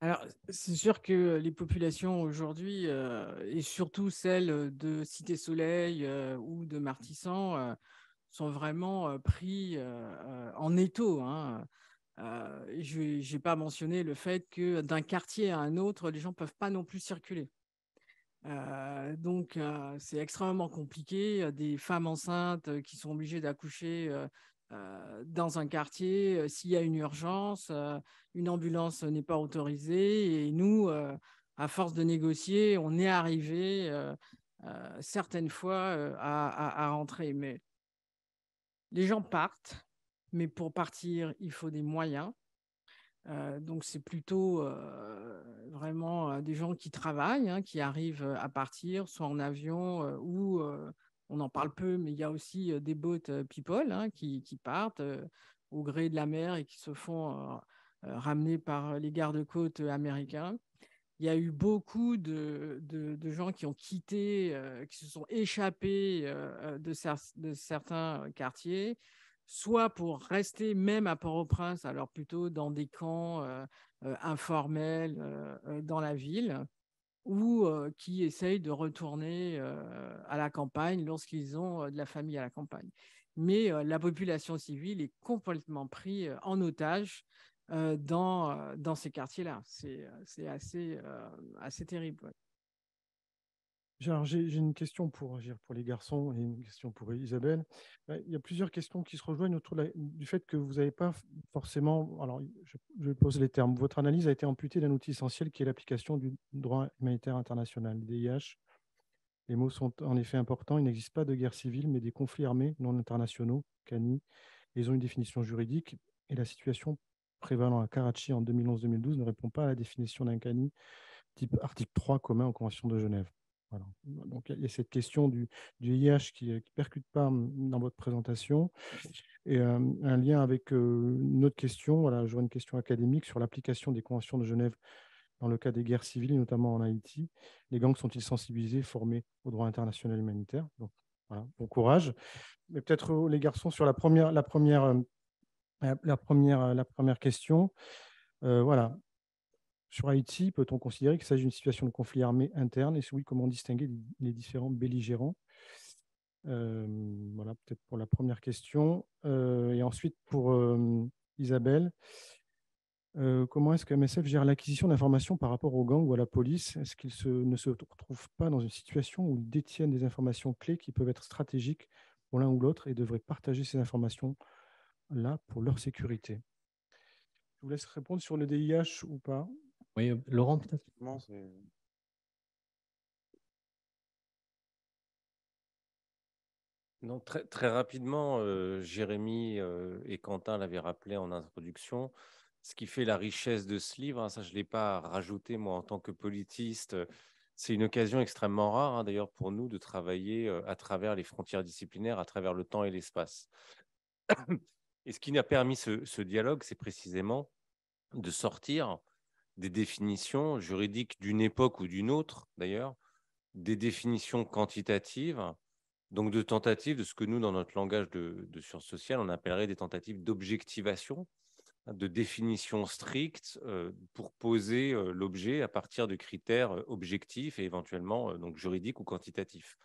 Alors, c'est sûr que les populations aujourd'hui, et surtout celles de Cité-Soleil ou de Martissant, sont vraiment pris en étau, hein. Je n'ai pas mentionné le fait que d'un quartier à un autre, les gens ne peuvent pas non plus circuler. Donc, c'est extrêmement compliqué. Des femmes enceintes qui sont obligées d'accoucher dans un quartier, s'il y a une urgence, une ambulance n'est pas autorisée. Et nous, à force de négocier, on est arrivé certaines fois à rentrer. Mais les gens partent, mais pour partir, il faut des moyens. Donc, c'est plutôt vraiment des gens qui travaillent, hein, qui arrivent à partir, soit en avion ou on en parle peu, mais il y a aussi des boat people, hein, qui partent au gré de la mer et qui se font ramener par les gardes-côtes américains. Il y a eu beaucoup de gens qui ont quitté, qui se sont échappés de certains quartiers, soit pour rester même à Port-au-Prince, alors plutôt dans des camps informels dans la ville, ou qui essayent de retourner à la campagne lorsqu'ils ont de la famille à la campagne. Mais la population civile est complètement prise en otage dans ces quartiers-là. C'est assez terrible. Ouais. Alors, j'ai une question pour les garçons et une question pour Isabelle. Il y a plusieurs questions qui se rejoignent autour du fait que vous n'avez pas forcément. Alors, je pose les termes. Votre analyse a été amputée d'un outil essentiel qui est l'application du droit humanitaire international, DIH. Les mots sont en effet importants. Il n'existe pas de guerre civile, mais des conflits armés non internationaux, CANI. Ils ont une définition juridique et la situation prévalant à Karachi en 2011-2012 ne répond pas à la définition d'un CANI type article 3 commun aux conventions de Genève. Voilà. Donc, il y a cette question du VIH qui ne percute pas dans votre présentation. Et un lien avec une autre question, voilà, j'aurais une question académique sur l'application des conventions de Genève dans le cas des guerres civiles, notamment en Haïti. Les gangs sont-ils sensibilisés, formés au droit international humanitaire? Donc, voilà, bon courage. Mais peut-être les garçons sur la première question. Voilà. Sur Haïti, peut-on considérer qu'il s'agit d'une situation de conflit armé interne? Et si oui, comment distinguer les différents belligérants? Voilà, peut-être pour la première question. Et ensuite, pour Isabelle, comment est-ce que MSF gère l'acquisition d'informations par rapport aux gangs ou à la police? Est-ce qu'ils ne se retrouvent pas dans une situation où ils détiennent des informations clés qui peuvent être stratégiques pour l'un ou l'autre et devraient partager ces informations-là pour leur sécurité? Je vous laisse répondre sur le DIH ou pas. Oui, Laurent, peut-être. Non, très rapidement, Jérémy et Quentin l'avaient rappelé en introduction. Ce qui fait la richesse de ce livre, hein, ça je ne l'ai pas rajouté moi en tant que politiste, c'est une occasion extrêmement rare hein, d'ailleurs pour nous de travailler à travers les frontières disciplinaires, à travers le temps et l'espace. Et ce qui nous a permis ce dialogue, c'est précisément de sortir des définitions juridiques d'une époque ou d'une autre d'ailleurs, des définitions quantitatives, donc de tentatives de ce que nous, dans notre langage de sciences sociales, on appellerait des tentatives d'objectivation, de définition stricte pour poser l'objet à partir de critères objectifs et éventuellement donc juridiques ou quantitatifs.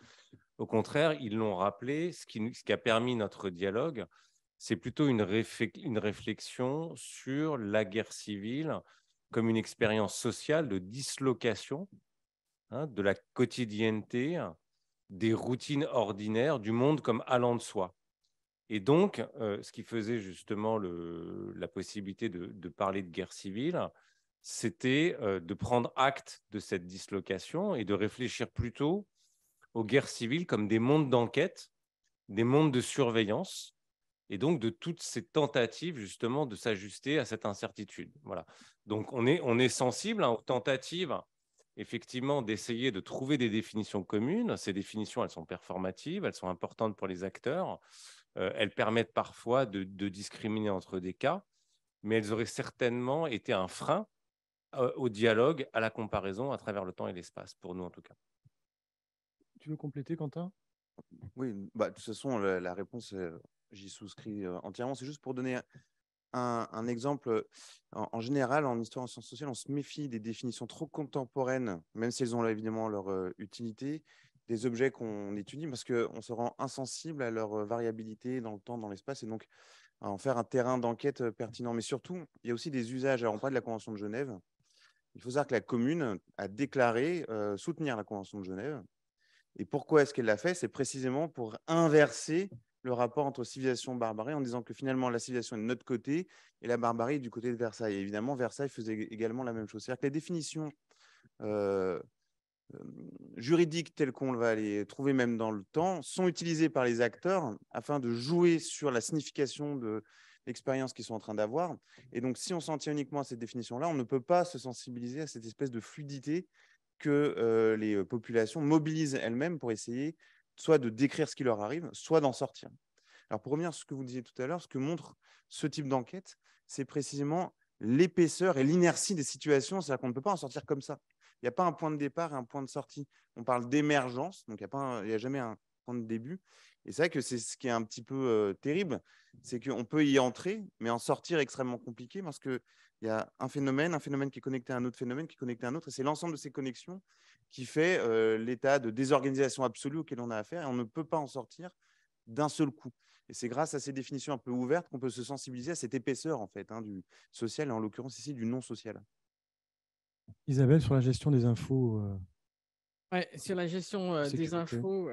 Au contraire, ils l'ont rappelé, ce qui a permis notre dialogue, c'est plutôt une réflexion sur la guerre civile comme une expérience sociale de dislocation hein, de la quotidienneté, des routines ordinaires, du monde comme allant de soi. Et donc, ce qui faisait justement la possibilité de parler de guerre civile, c'était de prendre acte de cette dislocation et de réfléchir plutôt aux guerres civiles comme des mondes d'enquête, des mondes de surveillance, et donc de toutes ces tentatives justement de s'ajuster à cette incertitude. Voilà. Donc on est sensible hein, aux tentatives effectivement d'essayer de trouver des définitions communes. Ces définitions, elles sont performatives, elles sont importantes pour les acteurs, elles permettent parfois de discriminer entre des cas, mais elles auraient certainement été un frein au dialogue, à la comparaison à travers le temps et l'espace, pour nous en tout cas. Tu veux compléter, Quentin? Oui, bah, de toute façon, la réponse, j'y souscris entièrement. C'est juste pour donner un exemple. En général, en histoire et en sciences sociales, on se méfie des définitions trop contemporaines, même si elles ont évidemment leur utilité, des objets qu'on étudie, parce qu'on se rend insensible à leur variabilité dans le temps, dans l'espace, et donc à en faire un terrain d'enquête pertinent. Mais surtout, il y a aussi des usages. Alors, on parle de la Convention de Genève. Il faut savoir que la commune a déclaré soutenir la Convention de Genève. Et pourquoi est-ce qu'elle l'a fait? C'est précisément pour inverser le rapport entre civilisation et barbarie en disant que finalement la civilisation est de notre côté et la barbarie est du côté de Versailles. Et évidemment, Versailles faisait également la même chose. C'est-à-dire que les définitions juridiques telles qu'on va les trouver même dans le temps sont utilisées par les acteurs afin de jouer sur la signification de l'expérience qu'ils sont en train d'avoir. Et donc, si on s'en tient uniquement à cette définition-là, on ne peut pas se sensibiliser à cette espèce de fluidité que les populations mobilisent elles-mêmes pour essayer soit de décrire ce qui leur arrive, soit d'en sortir. Alors, pour revenir sur ce que vous disiez tout à l'heure, ce que montre ce type d'enquête, c'est précisément l'épaisseur et l'inertie des situations. C'est-à-dire qu'on ne peut pas en sortir comme ça. Il n'y a pas un point de départ et un point de sortie. On parle d'émergence, donc il n'y a jamais un point de début. Et c'est vrai que c'est ce qui est un petit peu terrible, c'est qu'on peut y entrer, mais en sortir extrêmement compliqué parce qu'il y a un phénomène qui est connecté à un autre phénomène, qui est connecté à un autre, et c'est l'ensemble de ces connexions qui fait l'état de désorganisation absolue auquel on a affaire, et on ne peut pas en sortir d'un seul coup. Et c'est grâce à ces définitions un peu ouvertes qu'on peut se sensibiliser à cette épaisseur en fait, hein, du social, et en l'occurrence ici du non social. Isabelle, sur la gestion des infos. Ouais, sur la gestion des sécurité. infos,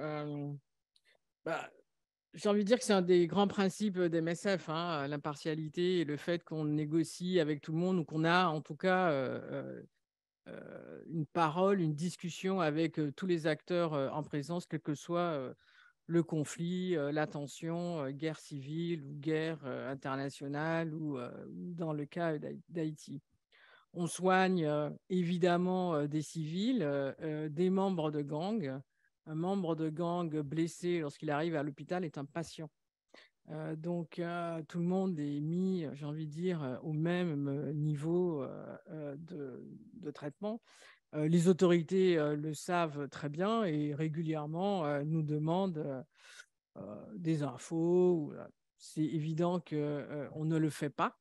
j'ai envie de dire que c'est un des grands principes d'MSF, hein, l'impartialité et le fait qu'on négocie avec tout le monde ou qu'on a en tout cas une parole, une discussion avec tous les acteurs en présence, quel que soit le conflit, la tension, guerre civile ou guerre internationale ou dans le cas d'Haïti. On soigne évidemment des civils, des membres de gangs. Un membre de gang blessé lorsqu'il arrive à l'hôpital est un patient. Donc, tout le monde est mis, j'ai envie de dire, au même niveau de traitement. Les autorités le savent très bien et régulièrement nous demandent des infos. C'est évident qu'on ne le fait pas,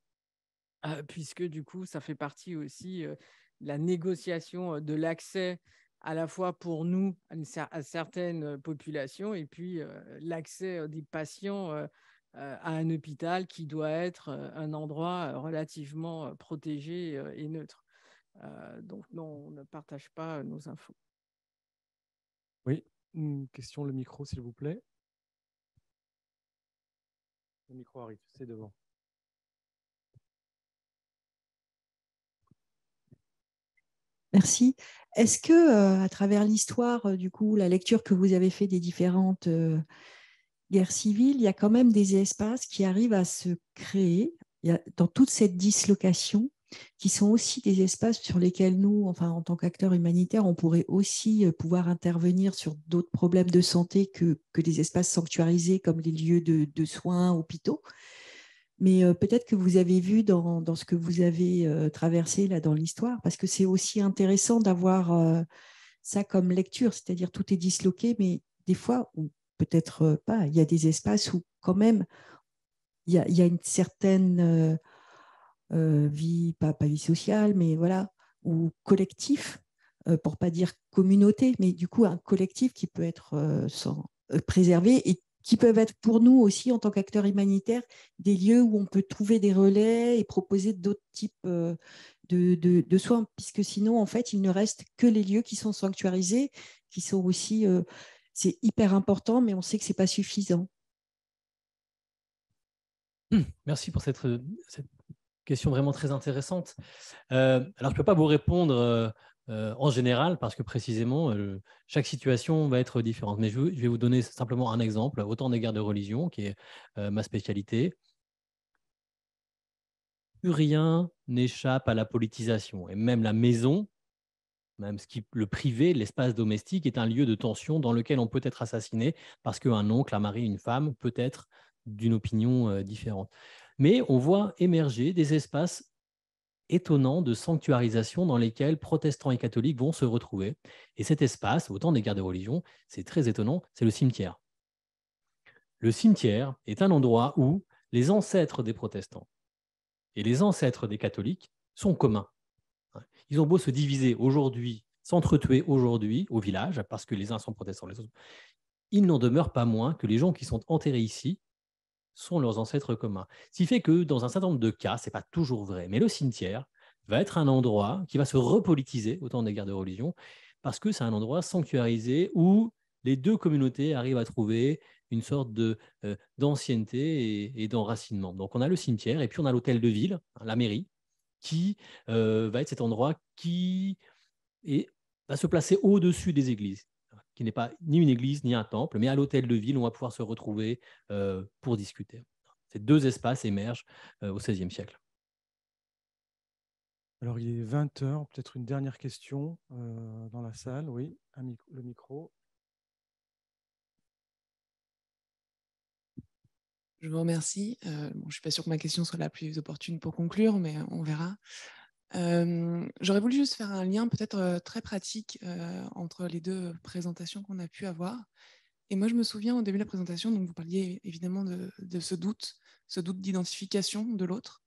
puisque du coup, ça fait partie aussi de la négociation de l'accès à la fois pour nous à certaines populations et puis l'accès des patients à un hôpital qui doit être un endroit relativement protégé et neutre. Donc non, on ne partage pas nos infos. Oui, une question, le micro, s'il vous plaît. Le micro arrive, c'est devant. Merci. Est-ce que, à travers l'histoire, du coup, la lecture que vous avez fait des différentes guerres civiles, il y a quand même des espaces qui arrivent à se créer dans toute cette dislocation, qui sont aussi des espaces sur lesquels nous, enfin, en tant qu'acteurs humanitaires, on pourrait aussi pouvoir intervenir sur d'autres problèmes de santé que des espaces sanctuarisés comme les lieux de soins, hôpitaux. Mais peut-être que vous avez vu dans ce que vous avez traversé là dans l'histoire, parce que c'est aussi intéressant d'avoir ça comme lecture, c'est-à-dire tout est disloqué, mais des fois, ou peut-être pas, il y a des espaces où quand même il y a une certaine vie, pas vie sociale, mais voilà, ou collectif, pour pas dire communauté, mais du coup un collectif qui peut être préservé et qui peuvent être pour nous aussi, en tant qu'acteurs humanitaires, des lieux où on peut trouver des relais et proposer d'autres types de soins, puisque sinon, en fait, il ne reste que les lieux qui sont sanctuarisés, qui sont aussi, c'est hyper important, mais on sait que ce n'est pas suffisant. Merci pour cette question vraiment très intéressante. Alors, je ne peux pas vous répondre en général parce que précisément, chaque situation va être différente. Mais je vais vous donner simplement un exemple, autant des guerres de religion, qui est ma spécialité. Plus rien n'échappe à la politisation. Et même la maison, même le privé, l'espace domestique, est un lieu de tension dans lequel on peut être assassiné parce qu'un oncle, un mari, une femme peut être d'une opinion différente. Mais on voit émerger des espaces étonnants de sanctuarisation dans lesquels protestants et catholiques vont se retrouver. Et cet espace, au temps des guerres de religion, c'est très étonnant, c'est le cimetière. Le cimetière est un endroit où les ancêtres des protestants et les ancêtres des catholiques sont communs. Ils ont beau se diviser aujourd'hui, s'entretuer aujourd'hui au village, parce que les uns sont protestants, les autres, il n'en demeure pas moins que les gens qui sont enterrés ici sont leurs ancêtres communs. Ce qui fait que dans un certain nombre de cas, ce n'est pas toujours vrai, mais le cimetière va être un endroit qui va se repolitiser au temps des guerres de religion, parce que c'est un endroit sanctuarisé où les deux communautés arrivent à trouver une sorte d'ancienneté et d'enracinement. Donc on a le cimetière, et puis on a l'hôtel de ville, la mairie, qui va être cet endroit qui va se placer au-dessus des églises, qui n'est pas ni une église ni un temple, mais à l'hôtel de ville, on va pouvoir se retrouver pour discuter. Ces deux espaces émergent au XVIe siècle. Alors, il est 20h, peut-être une dernière question dans la salle. Oui, le micro. Je vous remercie. Bon, je ne suis pas sûre que ma question soit la plus opportune pour conclure, mais on verra. J'aurais voulu juste faire un lien peut-être très pratique entre les deux présentations qu'on a pu avoir. Et moi, je me souviens au début de la présentation, donc vous parliez évidemment de ce doute d'identification de l'autre.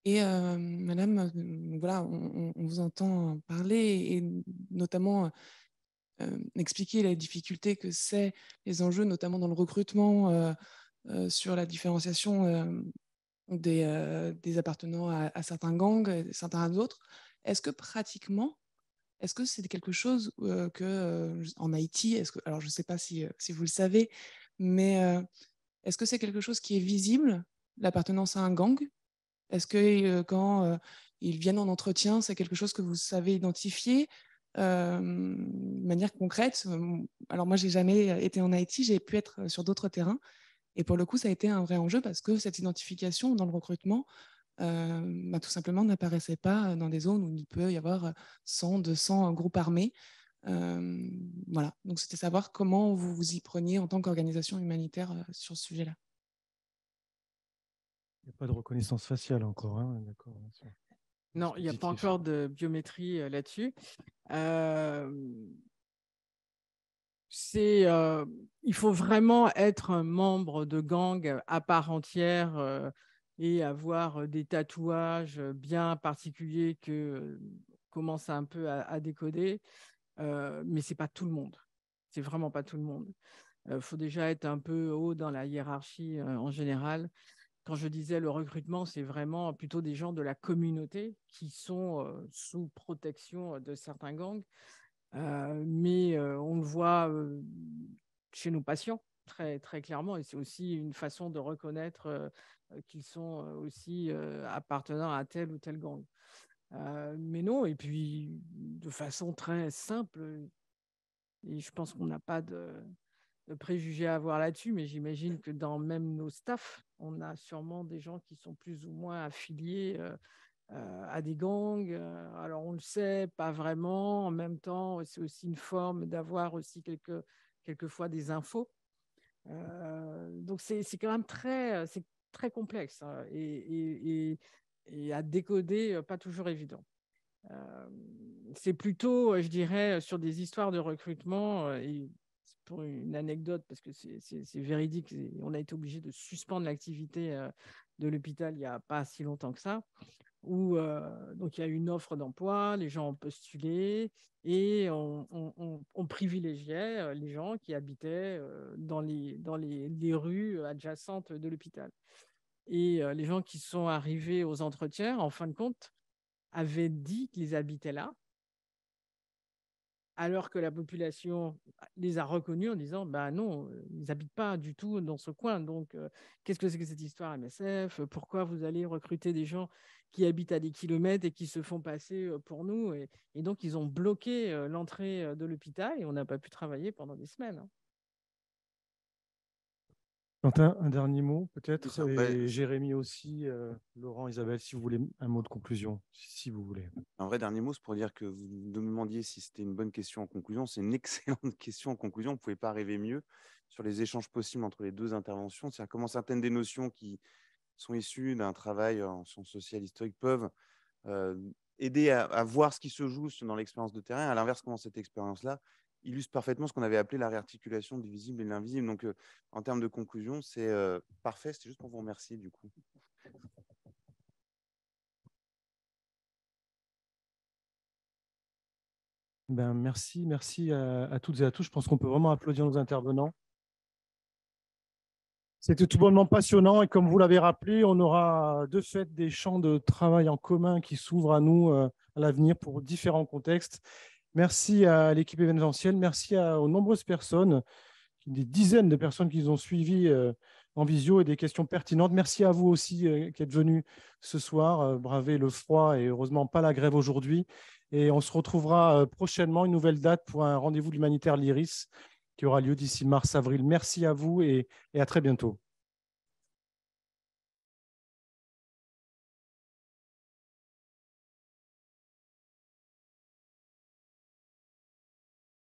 Et madame, voilà, on vous entend parler et notamment expliquer les difficultés que c'est, les enjeux, notamment dans le recrutement, sur la différenciation des appartenants à certains gangs, certains autres. Est-ce que pratiquement, est-ce que c'est quelque chose en Haïti, alors je ne sais pas si vous le savez, mais est-ce que c'est quelque chose qui est visible, l'appartenance à un gang? Est-ce que quand ils viennent en entretien, c'est quelque chose que vous savez identifier de manière concrète? Alors moi, je n'ai jamais été en Haïti, j'ai pu être sur d'autres terrains. Et pour le coup, ça a été un vrai enjeu parce que cette identification dans le recrutement, tout simplement n'apparaissaient pas dans des zones où il peut y avoir 100, 200 groupes armés. Voilà, donc c'était savoir comment vous vous y preniez en tant qu'organisation humanitaire sur ce sujet-là. Il n'y a pas de reconnaissance faciale encore, hein, d'accord. Non, il n'y a pas encore de biométrie là-dessus. Il faut vraiment être un membre de gang à part entière et avoir des tatouages bien particuliers que commence un peu à décoder. Mais ce n'est pas tout le monde. C'est vraiment pas tout le monde. Faut déjà être un peu haut dans la hiérarchie en général. Quand je disais le recrutement, c'est vraiment plutôt des gens de la communauté qui sont sous protection de certains gangs. Mais on le voit chez nos patients très, très clairement. Et c'est aussi une façon de reconnaître qu'ils sont aussi appartenant à tel ou tel gang. Mais non, et puis de façon très simple, et je pense qu'on n'a pas de préjugés à avoir là-dessus, mais j'imagine que dans même nos staffs, on a sûrement des gens qui sont plus ou moins affiliés à des gangs. Alors on le sait, pas vraiment. En même temps, c'est aussi une forme d'avoir aussi quelquefois des infos. Donc c'est quand même très complexe hein, et à décoder, pas toujours évident. C'est plutôt, je dirais, sur des histoires de recrutement, et pour une anecdote, parce que c'est véridique, on a été obligé de suspendre l'activité de l'hôpital il n'y a pas si longtemps que ça, où donc il y a eu une offre d'emploi, les gens ont postulé et on privilégiait les gens qui habitaient dans les rues adjacentes de l'hôpital. Et les gens qui sont arrivés aux entretiens, en fin de compte, avaient dit qu'ils habitaient là, alors que la population les a reconnus en disant bah non, ils n'habitent pas du tout dans ce coin. Donc, qu'est-ce que c'est que cette histoire MSF? Pourquoi vous allez recruter des gens qui habitent à des kilomètres et qui se font passer pour nous? Et donc, ils ont bloqué l'entrée de l'hôpital et on n'a pas pu travailler pendant des semaines. Hein. Quentin, un dernier mot peut-être, et Jérémy aussi, Laurent, Isabelle, si vous voulez un mot de conclusion, si vous voulez. Un vrai dernier mot, c'est pour dire que vous me demandiez si c'était une bonne question en conclusion. C'est une excellente question en conclusion. Vous ne pouvez pas rêver mieux sur les échanges possibles entre les deux interventions. C'est-à-dire comment certaines des notions qui sont issues d'un travail en sciences sociales historiques peuvent aider à voir ce qui se joue dans l'expérience de terrain. À l'inverse, comment cette expérience-là illustre parfaitement ce qu'on avait appelé la réarticulation du visible et de l'invisible. Donc, en termes de conclusion, c'est parfait. C'était juste pour vous remercier, du coup. Ben, merci à toutes et à tous. Je pense qu'on peut vraiment applaudir nos intervenants. C'était tout bonnement passionnant et comme vous l'avez rappelé, on aura de fait des champs de travail en commun qui s'ouvrent à nous à l'avenir pour différents contextes. Merci à l'équipe événementielle, merci aux nombreuses personnes, des dizaines de personnes qui nous ont suivis en visio et des questions pertinentes. Merci à vous aussi qui êtes venus ce soir, braver le froid et heureusement pas la grève aujourd'hui. Et on se retrouvera prochainement, une nouvelle date pour un rendez-vous de l'humanitaire l'Iris qui aura lieu d'ici mars-avril. Merci à vous et à très bientôt.